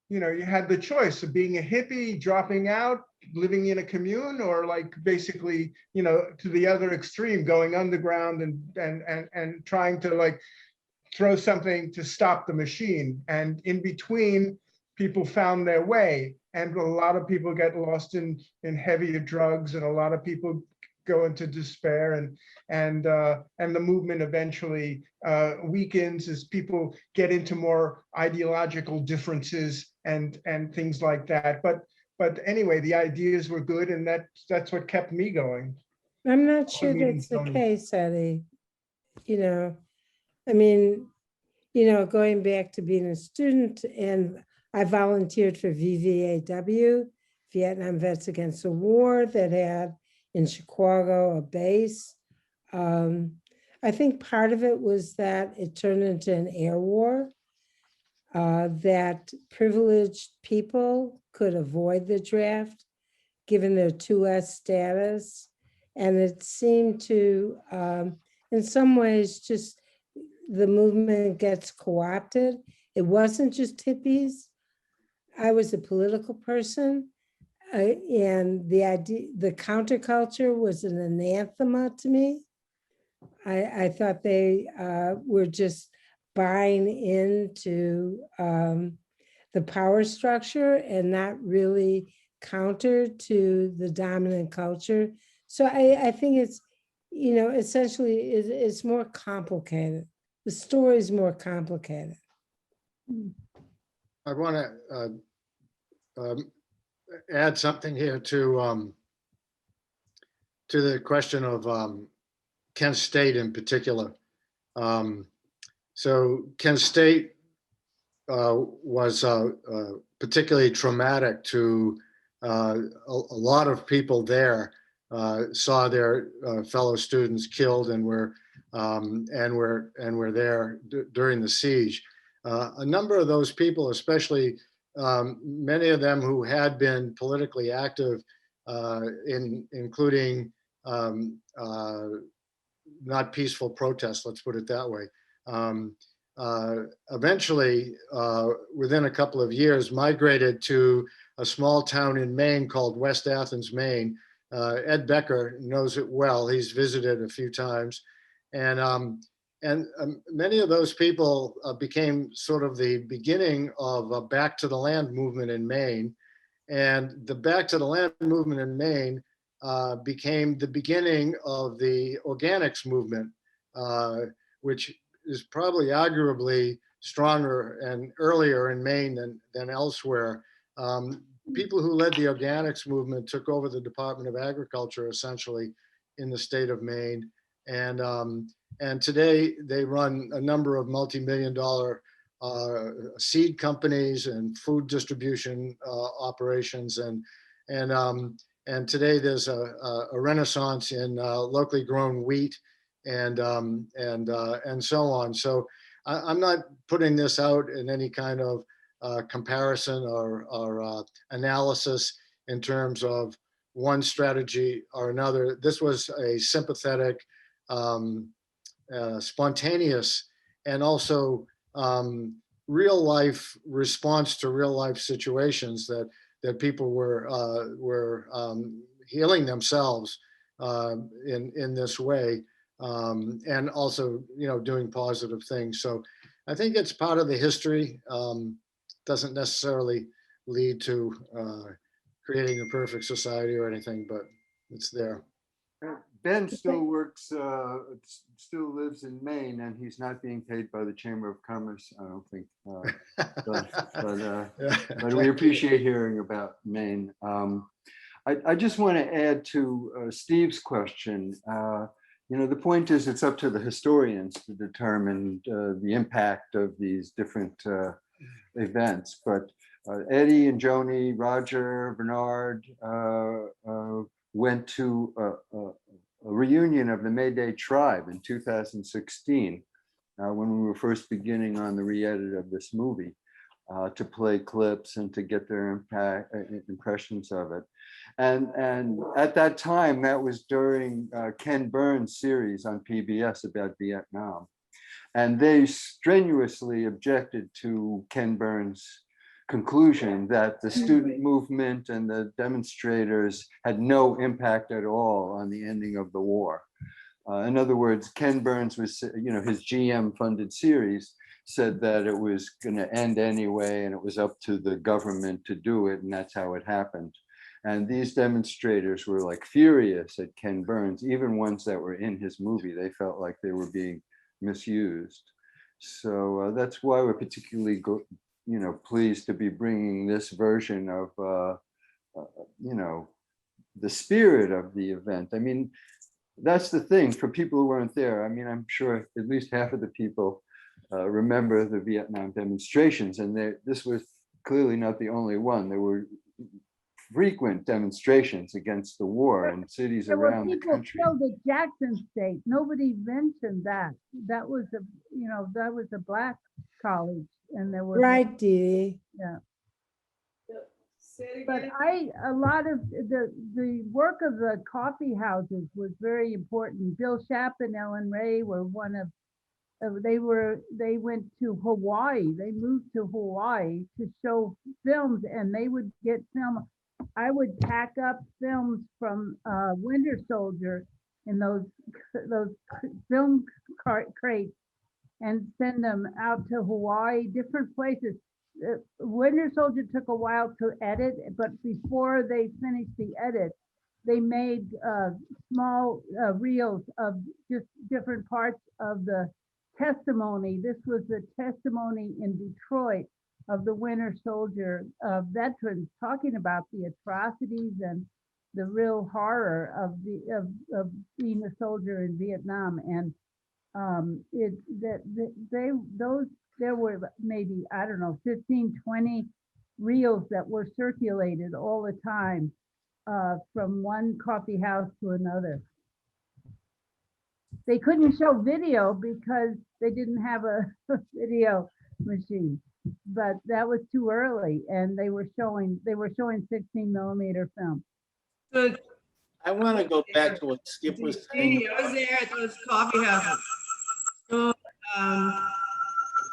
B: you know, you had the choice of being a hippie, dropping out, living in a commune, or like basically, you know, to the other extreme, going underground and trying to like throw something to stop the machine. And in between, people found their way. And a lot of people get lost in heavier drugs, and a lot of people go into despair, and the movement eventually weakens as people get into more ideological differences and things like that. But anyway, the ideas were good, and that's what kept me going.
Q: I'm not sure that's the case, Eddie. You know, I mean, you know, going back to being a student, and I volunteered for VVAW, Vietnam Vets Against the War, that had in Chicago a base. I think part of it was that it turned into an air war, that privileged people could avoid the draft given their 2S status. And it seemed to, in some ways, just the movement gets co-opted. It wasn't just hippies. I was a political person, and the idea, the counterculture was an anathema to me. I thought they were just buying into the power structure and not really counter to the dominant culture. So I think it's, you know, essentially it's more complicated. The story is more complicated.
R: I want to add something here to the question of Kent State in particular. So Kent State was particularly traumatic to a lot of people there. Saw their fellow students killed and were there during the siege. A number of those people, especially many of them who had been politically active, including not peaceful protests, let's put it that way. Eventually, within a couple of years, migrated to a small town in Maine called West Athens, Maine. Ed Becker knows it well. He's visited a few times. And many of those people became sort of the beginning of a Back to the Land movement in Maine. And the Back to the Land movement in Maine became the beginning of the organics movement, which is probably arguably stronger and earlier in Maine than elsewhere. People who led the organics movement took over the Department of Agriculture essentially in the state of Maine. And today they run a number of multi-million-dollar seed companies and food distribution operations. And today there's a renaissance in locally grown wheat and so on. So I'm not putting this out in any kind of comparison or analysis in terms of one strategy or another. This was a sympathetic, spontaneous, and also real life response to real life situations that people were healing themselves in this way, and also, you know, doing positive things. So I think it's part of the history. Doesn't necessarily lead to creating a perfect society or anything, but it's there.
J: Ben still works, still lives in Maine, and he's not being paid by the Chamber of Commerce, I don't think. But we appreciate hearing about Maine. I just want to add to Steve's question. You know, the point is it's up to the historians to determine the impact of these different events. But Eddie and Joni, Roger, Bernard went to a reunion of the MAYDAY tribe in 2016 when we were first beginning on the re-edit of this movie to play clips and to get their impressions of it. And at that time, that was during Ken Burns' series on PBS about Vietnam. And they strenuously objected to Ken Burns' conclusion that the student movement and the demonstrators had no impact at all on the ending of the war. In other words, Ken Burns was, you know, his GM-funded series said that it was going to end anyway, and it was up to the government to do it, and that's how it happened. And these demonstrators were like furious at Ken Burns, even ones that were in his movie. They felt like they were being misused. So that's why we're particularly pleased to be bringing this version of the spirit of the event. I mean, that's the thing for people who weren't there. I mean, I'm sure at least half of the people remember the Vietnam demonstrations, and this was clearly not the only one. There were frequent demonstrations against the war in cities around the country.
N: There were people killed at Jackson State. Nobody mentioned that. That was a black college, and there was
Q: Right, Dee.
N: Yeah. But a lot of the work of the coffee houses was very important. Bill Shapp and Ellen Ray were one of, they went to Hawaii. They moved to Hawaii to show films, and they would get film. I would pack up films from Winter Soldier in those film crates and send them out to Hawaii, different places. Winter Soldier took a while to edit, but before they finished the edit, they made small reels of just different parts of the testimony. This was the testimony in Detroit of the Winter Soldier veterans talking about the atrocities and the real horror of being a soldier in Vietnam. And there were maybe, I don't know, 15, 20 reels that were circulated all the time from one coffee house to another. They couldn't show video because they didn't have a video machine, but that was too early, and they were showing 16mm film.
I: So
S: I want to go back to what Skip was saying.
I: I was there at those coffee houses. So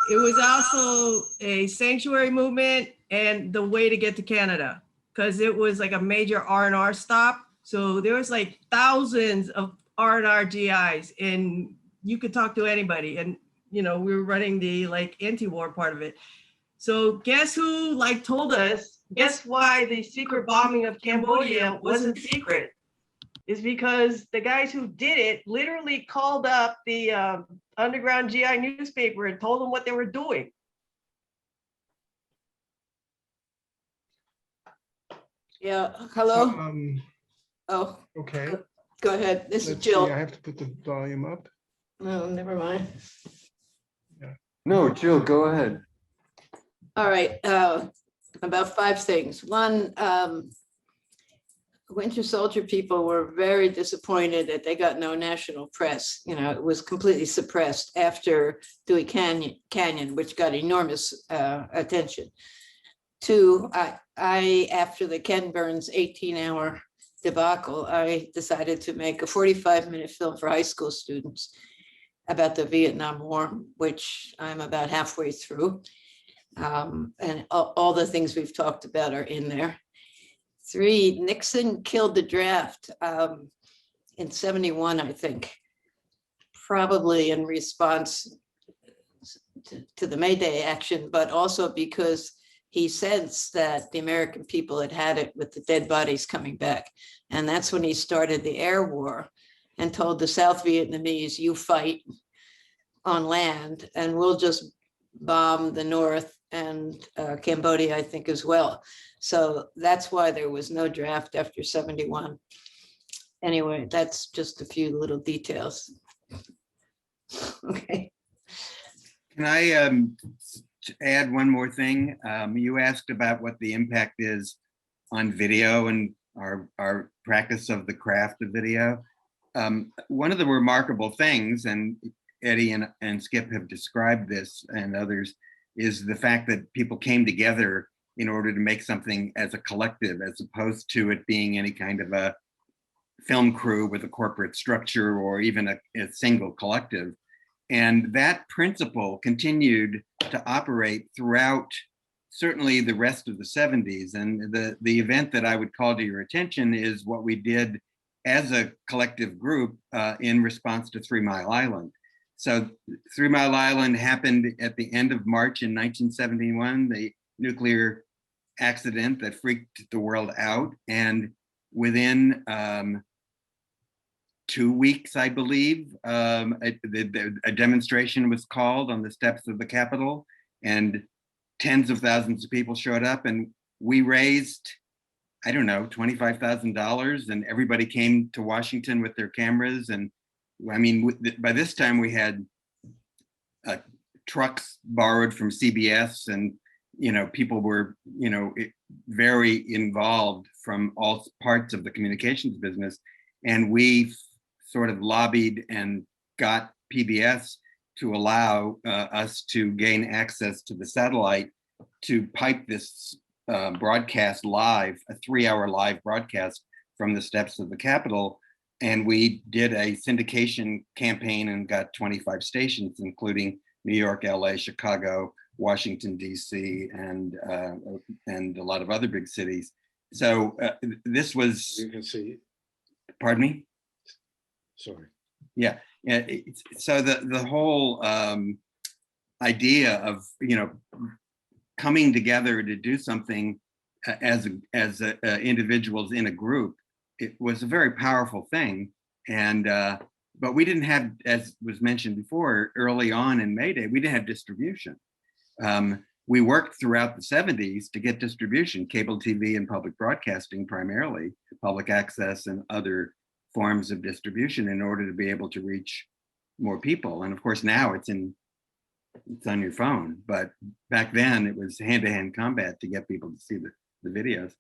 I: it was also a sanctuary movement and the way to get to Canada, because it was like a major R&R stop. So there was like thousands of R&R GIs, and you could talk to anybody. And we were running the like anti-war part of it. So guess who like told us? Guess why the secret bombing of Cambodia wasn't secret? Is because the guys who did it literally called up the underground GI newspaper and told them what they were doing.
T: Yeah, hello? Oh,
B: Okay.
T: go ahead. This is
B: Let's see,
T: Jill.
B: I have to put the volume up.
T: No, never mind.
J: No, Jill, go ahead.
T: All right, about 5 things. One, Winter Soldier people were very disappointed that they got no national press. It was completely suppressed after Dewey Canyon, which got enormous attention. 2, I after the Ken Burns 18-hour debacle, I decided to make a 45-minute film for high school students about the Vietnam War, which I'm about halfway through. And all the things we've talked about are in there. 3, Nixon killed the draft in 71, I think, probably in response to the Mayday action, but also because he sensed that the American people had it with the dead bodies coming back. And that's when he started the air war and told the South Vietnamese, you fight on land and we'll just bomb the North and Cambodia, I think, as well. So that's why there was no draft after 71. Anyway, that's just a few little details. Okay.
K: Can I add one more thing? You asked about what the impact is on video and our practice of the craft of video. One of the remarkable things, and Eddie and Skip have described this and others, is the fact that people came together in order to make something as a collective, as opposed to it being any kind of a film crew with a corporate structure or even a single collective. And that principle continued to operate throughout certainly the rest of the 70s. And the event that I would call to your attention is what we did as a collective group in response to 3 Mile Island. So 3 Mile Island happened at the end of March in 1971, the nuclear accident that freaked the world out. And within 2 weeks, I believe, a demonstration was called on the steps of the Capitol, and tens of thousands of people showed up, and we raised, I don't know, $25,000, and everybody came to Washington with their cameras. And I mean, by this time we had trucks borrowed from CBS, and people were very involved from all parts of the communications business, and we sort of lobbied and got PBS to allow us to gain access to the satellite to pipe this broadcast live, a 3-hour live broadcast from the steps of the Capitol. And we did a syndication campaign and got 25 stations, including New York, LA, Chicago, Washington, DC, and a lot of other big cities. So this was.
R: You can see.
K: Pardon me?
R: Sorry.
K: Yeah. So the whole idea of coming together to do something as individuals in a group it was a very powerful thing. And but we didn't have, as was mentioned before, early on in May Day, we didn't have distribution. We worked throughout the 70s to get distribution, cable TV and public broadcasting primarily, public access and other forms of distribution in order to be able to reach more people. And of course now it's on your phone, but back then it was hand-to-hand combat to get people to see the videos.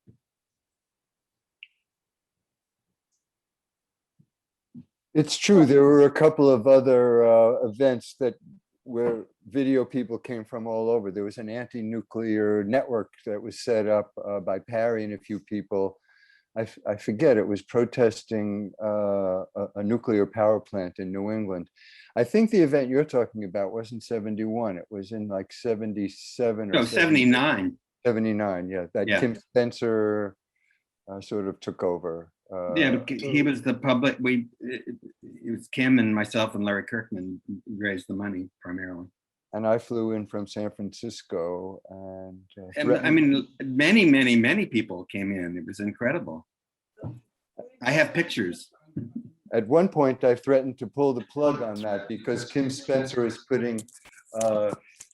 J: It's true. There were a couple of other events where video people came from all over. There was an anti-nuclear network that was set up by Parry and a few people. I forget, it was protesting a nuclear power plant in New England. I think the event you're talking about wasn't 71. It was in like 77 or
K: No, 79.
J: 79, yeah. That
K: Yeah.
J: Tim Spencer sort of took over.
K: Yeah, but he was the public. It was Kim and myself and Larry Kirkman who raised the money primarily.
J: And I flew in from San Francisco, and
K: I mean, many people came in. It was incredible. I have pictures.
J: At one point, I threatened to pull the plug on that because Kim Spencer is putting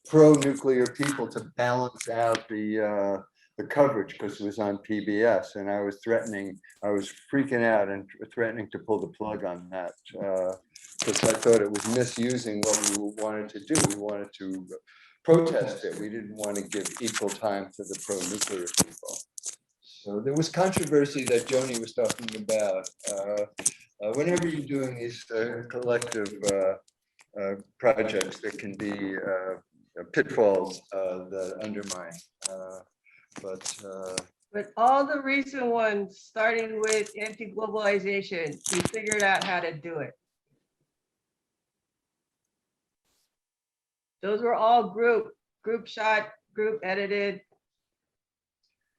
J: pro-nuclear people to balance out the coverage because it was on PBS, and I was freaking out and threatening to pull the plug on that because I thought it was misusing what we wanted to do. We wanted to protest it. We didn't want to give equal time to the pro-nuclear people. So there was controversy that Joni was talking about. Whenever you're doing these collective projects, there can be pitfalls that undermine.
I: But all the recent ones, starting with anti-globalization, we figured out how to do it. Those were all group shot, group edited.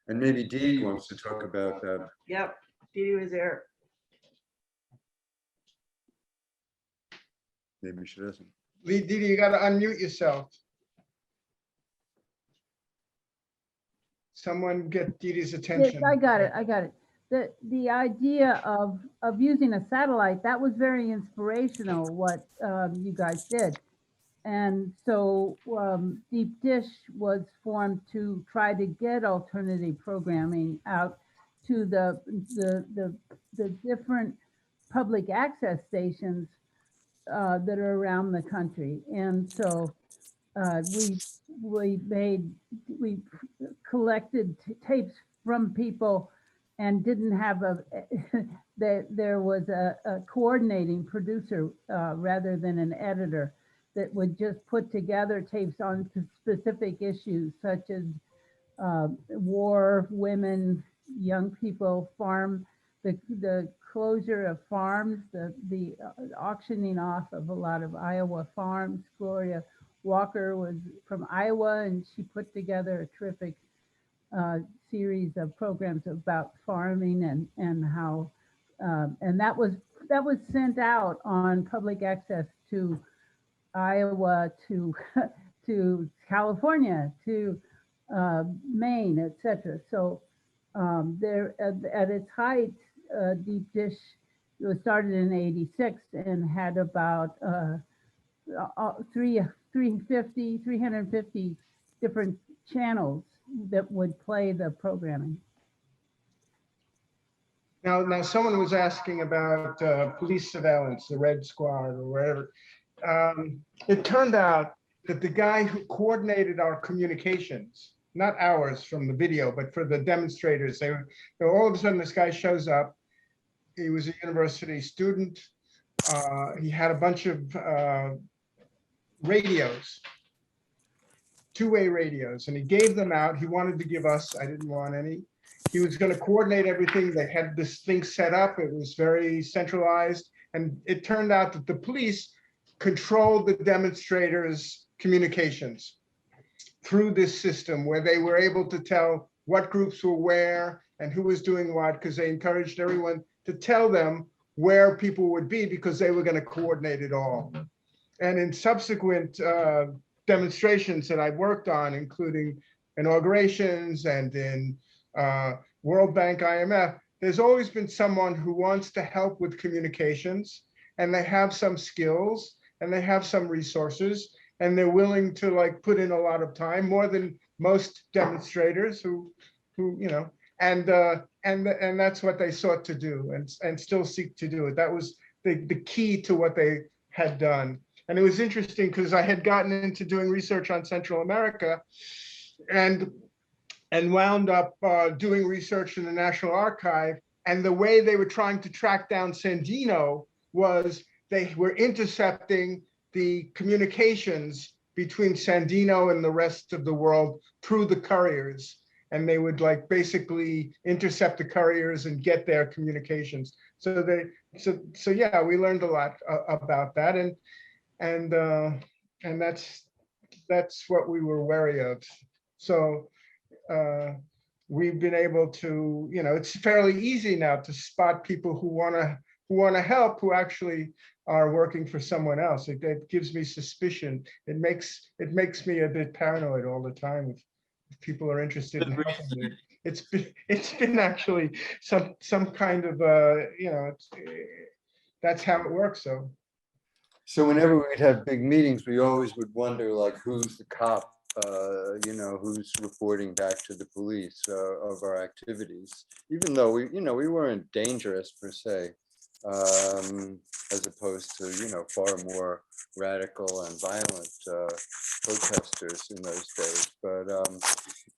J: And maybe Dee wants to talk about that.
I: Yep, Dee was there.
J: Maybe she doesn't.
B: Dee, you got to unmute yourself. Someone get Didi's attention.
N: Yes, I got it. The idea of using a satellite, that was very inspirational, what you guys did. And so Deep Dish was formed to try to get alternative programming out to the different public access stations that are around the country. And so we collected tapes from people and didn't have there was a coordinating producer rather than an editor that would just put together tapes on specific issues such as war, women, young people, farm, the closure of farms, the auctioning off of a lot of Iowa farms. Gloria Walker was from Iowa, and she put together a terrific series of programs about farming and how and that was sent out on public access to Iowa, to to California, to Maine, etc. So there at its height, Deep Dish was started in '86 and had about 350 different channels that would play the programming.
B: Now someone was asking about police surveillance, the Red Squad or wherever. It turned out that the guy who coordinated our communications, not ours from the video, but for the demonstrators, all of a sudden this guy shows up. He was a university student. He had a bunch of radios, two-way radios, and he gave them out. He wanted to give us, I didn't want any. He was going to coordinate everything. They had this thing set up. It was very centralized. And it turned out that the police controlled the demonstrators' communications through this system where they were able to tell what groups were where and who was doing what, because they encouraged everyone to tell them where people would be because they were going to coordinate it all. And in subsequent demonstrations that I worked on, including inaugurations and in World Bank, IMF, there's always been someone who wants to help with communications, and they have some skills and they have some resources, and they're willing to like put in a lot of time, more than most demonstrators who and that's what they sought to do, and still seek to do it. That was the key to what they had done. And it was interesting because I had gotten into doing research on Central America and wound up doing research in the National Archive. And the way they were trying to track down Sandino was they were intercepting the communications between Sandino and the rest of the world through the couriers. And they would like basically intercept the couriers and get their communications. So yeah, we learned a lot about that. And that's what we were wary of. So we've been able to, it's fairly easy now to spot people who want to help, who actually are working for someone else. It gives me suspicion. It makes me a bit paranoid all the time if people are interested in helping me. It's been actually some kind of that's how it works.
J: So whenever we'd have big meetings, we always would wonder, like, who's the cop, who's reporting back to the police of our activities, even though we weren't dangerous per se, as opposed to, far more radical and violent protesters in those days. But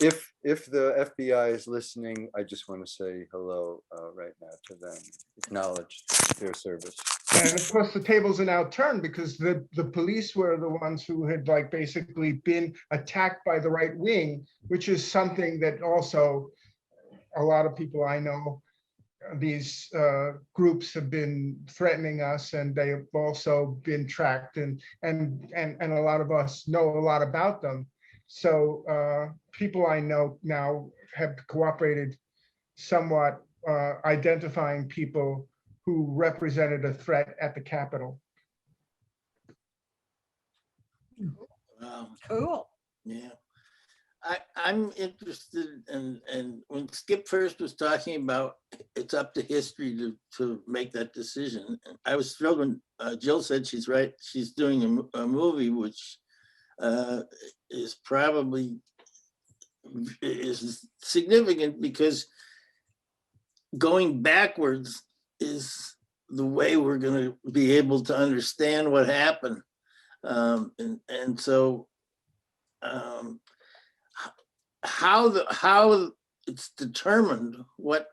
J: if the FBI is listening, I just want to say hello right now to them, acknowledge their service.
B: And of course, the tables are now turned because the police were the ones who had like basically been attacked by the right wing, which is something that also a lot of people I know, these groups have been threatening us, and they have also been tracked, and a lot of us know a lot about them. So people I know now have cooperated somewhat, identifying people who represented a threat at the Capitol.
A: Cool.
S: Yeah. I'm interested in when Skip first was talking about it's up to history to make that decision. I was struggling. Jill said she's right. She's doing a movie which is probably significant because going backwards is the way we're going to be able to understand what happened. So how it's determined what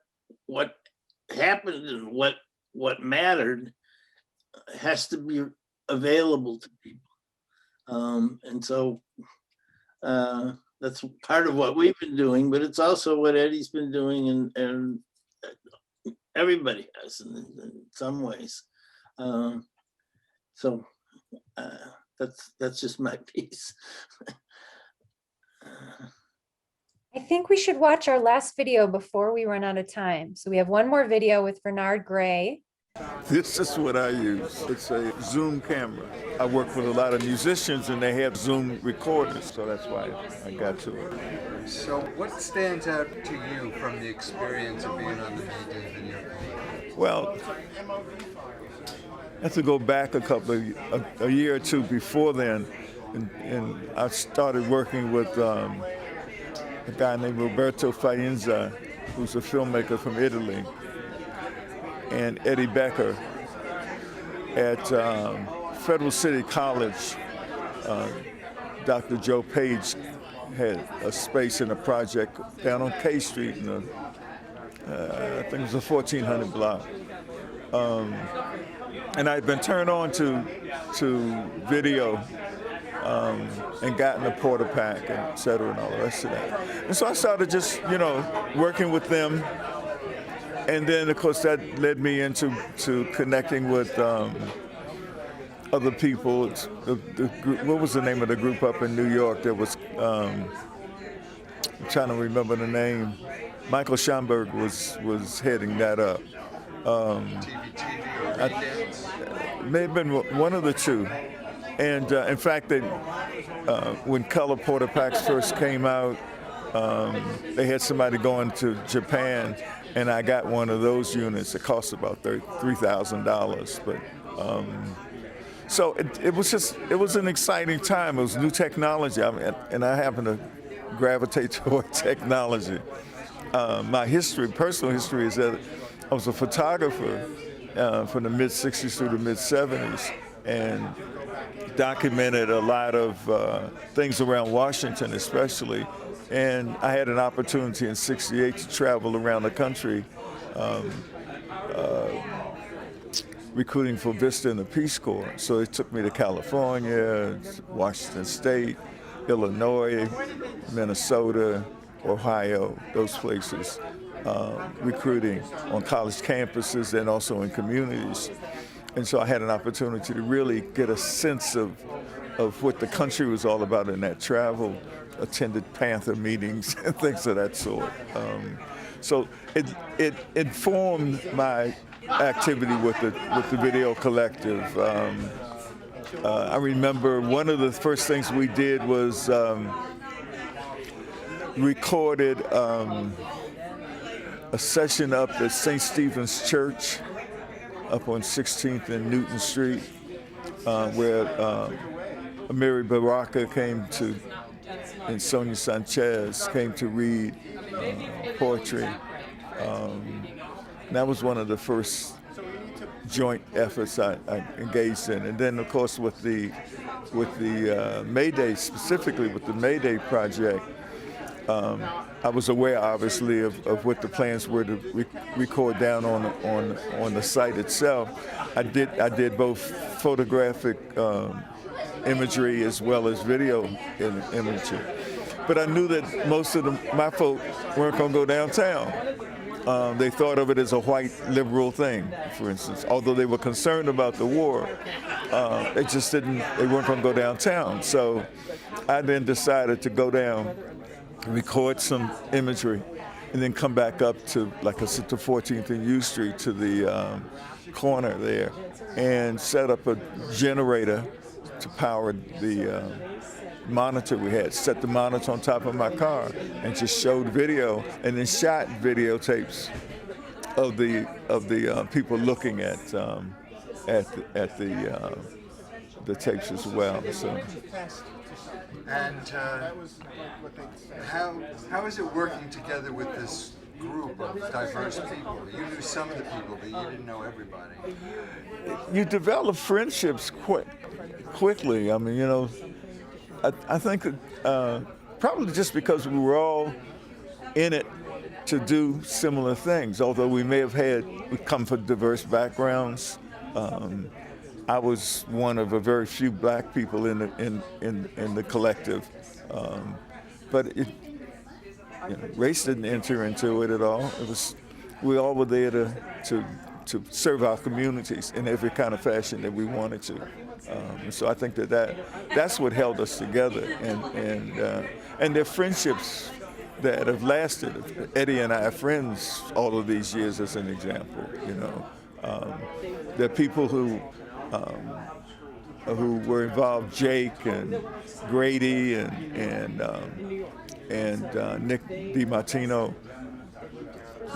S: happened and what mattered has to be available to people. So that's part of what we've been doing, but it's also what Eddie's been doing, and everybody has in some ways. That's just my piece.
A: I think we should watch our last video before we run out of time. So we have one more video with Bernard Gray.
U: This is what I use. It's a Zoom camera. I work with a lot of musicians and they have Zoom recorders, so that's why I got to it.
J: So what stands out to you from the experience of being on the MAYDAY video?
U: Well, I have to go back a year or two before then, and I started working with a guy named Roberto Faenza, who's a filmmaker from Italy, and Eddie Becker at Federal City College. Dr. Joe Page had a space in a project down on K Street in I think it was a 1400 block. And I'd been turned on to video and gotten a Porter Pack, and et cetera, and all the rest of that. And so I started just, working with them. And then, of course, that led me into connecting with other people. What was the name of the group up in New York that was, I'm trying to remember the name. Michael Schomburg was heading that up. It may have been one of the two. And in fact, when Color Porter Packs first came out, They had somebody going to Japan, and I got one of those units. It cost about $3,000, but so it was an exciting time. It was new technology, and I happen to gravitate toward technology. My personal history, is that I was a photographer from the mid-'60s through the mid-'70s, and documented a lot of things around Washington especially. And I had an opportunity in '68 to travel around the country recruiting for Vista and the Peace Corps. So it took me to California, Washington State, Illinois, Minnesota, Ohio, those places, recruiting on college campuses and also in communities. And so I had an opportunity to really get a sense of what the country was all about in that travel, attended Panther meetings and things of that sort. So it informed my activity with the Video Collective. I remember one of the first things we did was recorded a session up at St. Stephen's Church up on 16th and Newton Street, where Mary Baraka came to, and Sonia Sanchez came to read poetry. That was one of the first joint efforts I engaged in. And then, of course, with the MAYDAY, specifically with the MAYDAY project, I was aware, obviously, of what the plans were to record down on the site itself. I did both photographic imagery as well as video imagery. But I knew that most of my folk weren't going to go downtown. They thought of it as a white liberal thing, for instance. Although they were concerned about the war, they weren't going to go downtown. So I then decided to go down, record some imagery, and then come back up to, like I said, to 14th and U Street, to the corner there, and set up a generator to power the monitor we had. Set the monitor on top of my car and just showed video, and then shot videotapes of the people looking at the tapes as well. So.
J: And how is it working together with this group of diverse people? You knew some of the people, but you didn't know everybody.
U: You develop friendships quickly. I mean, you know, I think probably just because we were all in it to do similar things, although we come from diverse backgrounds. I was one of a very few black people in the collective, but race didn't enter into it at all. We all were there to serve our communities in every kind of fashion that we wanted to. So I think that's what held us together, and their friendships that have lasted. Eddie and I are friends all of these years, as an example. You know, there are people who were involved, Jake and Grady and Nick DiMartino.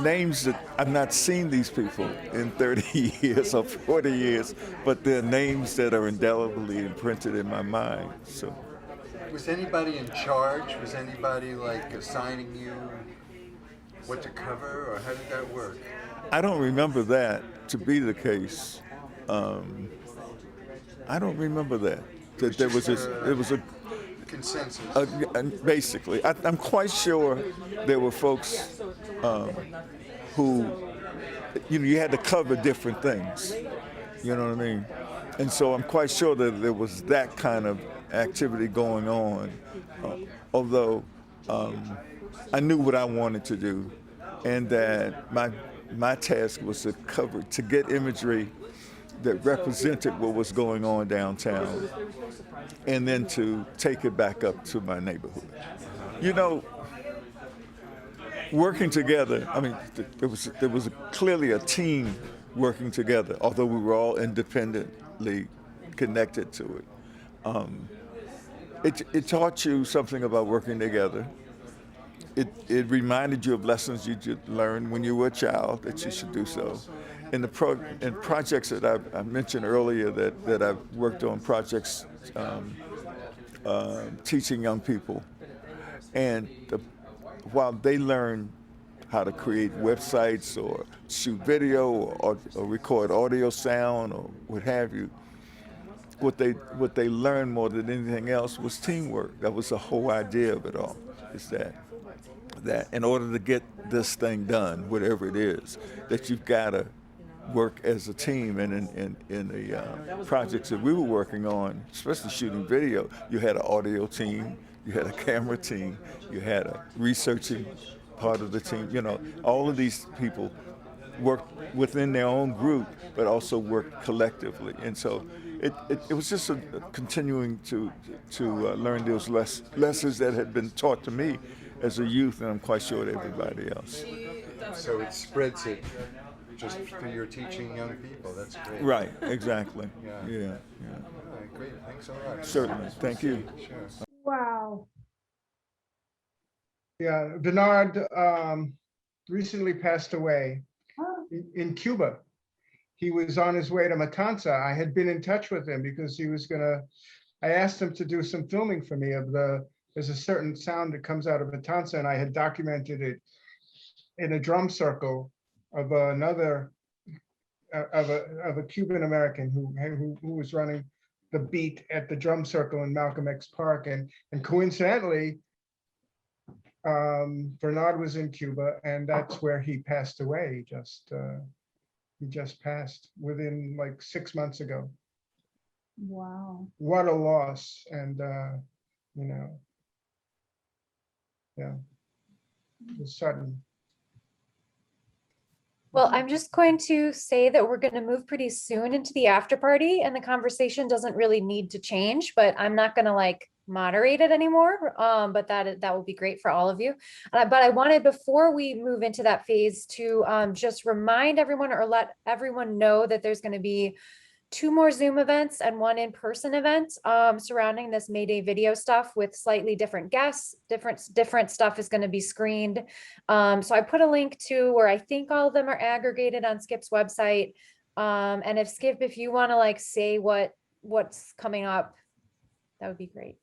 U: Names that I've not seen these people in 30 years or 40 years, but they're names that are indelibly imprinted in my mind. So,
J: was anybody in charge? Was anybody like assigning you what to cover, or how did that work?
U: I don't remember that to be the case. I don't remember that there was it was a
J: consensus.
U: Basically, I'm quite sure there were folks who, you had to cover different things. You know what I mean? And so I'm quite sure that there was that kind of activity going on. Although I knew what I wanted to do, and that my task was to get imagery that represented what was going on downtown, and then to take it back up to my neighborhood. You know, working together, I mean, there was clearly a team working together, although we were all independently connected to it. It taught you something about working together. it reminded you of lessons you learned when you were a child that you should do so. In projects that I mentioned earlier that I've worked on projects teaching young people, and while they learn how to create websites or shoot video or record audio, sound, or what have you, what they learned more than anything else was teamwork. That was the whole idea of it all, is that in order to get this thing done, whatever it is, that you've got to work as a team. And in the projects that we were working on, especially shooting video, you had an audio team, you had a camera team, you had a researching part of the team. You know, all of these people worked within their own group, but also worked collectively. And so it was just a continuing to learn those lessons that had been taught to me as a youth, and I'm quite sure to everybody else.
J: So it spreads it just for your teaching young people. That's great.
U: Right, exactly. Yeah.
J: All right, great. Thanks a lot.
U: Certainly. Thank you.
J: Sure.
Q: Wow.
B: Yeah, Bernard recently passed away in Cuba. He was on his way to Matanza. I had been in touch with him because he was I asked him to do some filming for me of there's a certain sound that comes out of Matanza, and I had documented it in a drum circle of another, of a Cuban American who was running the beat at the drum circle in Malcolm X Park. And coincidentally, Bernard was in Cuba, and that's where he passed away. He just passed within like 6 months ago.
Q: Wow.
B: What a loss. And, yeah, it was sudden.
A: Well, I'm just going to say that we're going to move pretty soon into the after party, and the conversation doesn't really need to change, but I'm not going to like moderate it anymore. But that will be great for all of you. But I wanted, before we move into that phase, to just remind everyone or let everyone know that there's going to be 2 more Zoom events and 1 in-person event surrounding this May Day video stuff with slightly different guests. Different stuff is going to be screened. So I put a link to where I think all of them are aggregated on Skip's website. And if Skip, if you want to like say what's coming up, that would be great.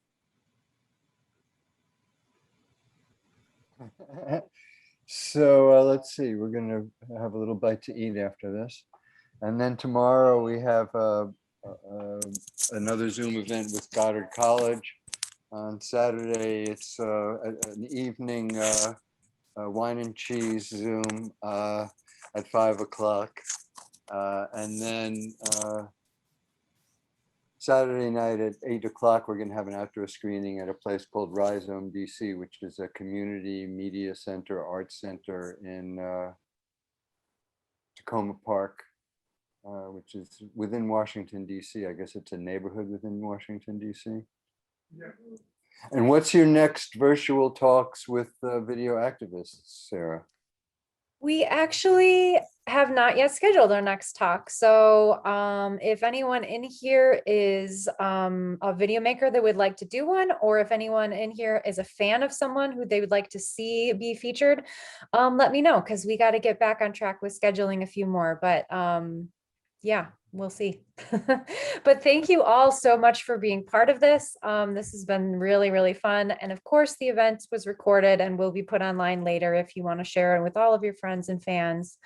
J: So let's see, we're going to have a little bite to eat after this. And then tomorrow we have another Zoom event with Goddard College. On Saturday, it's an evening wine and cheese Zoom at 5 o'clock. And then Saturday night at 8 o'clock, we're going to have an outdoor screening at a place called Rhizome DC, which is a community media center, arts center in Tacoma Park. Which is within Washington, D.C. I guess it's a neighborhood within Washington, D.C.
B: Yeah.
J: And what's your next virtual talks with video activists, Sarah?
A: We actually have not yet scheduled our next talk. So if anyone in here is a video maker that would like to do one, or if anyone in here is a fan of someone who they would like to see be featured, let me know, because we got to get back on track with scheduling a few more. But yeah, we'll see. But thank you all so much for being part of this. This has been really, really fun. And of course, the event was recorded and will be put online later if you want to share it with all of your friends and fans.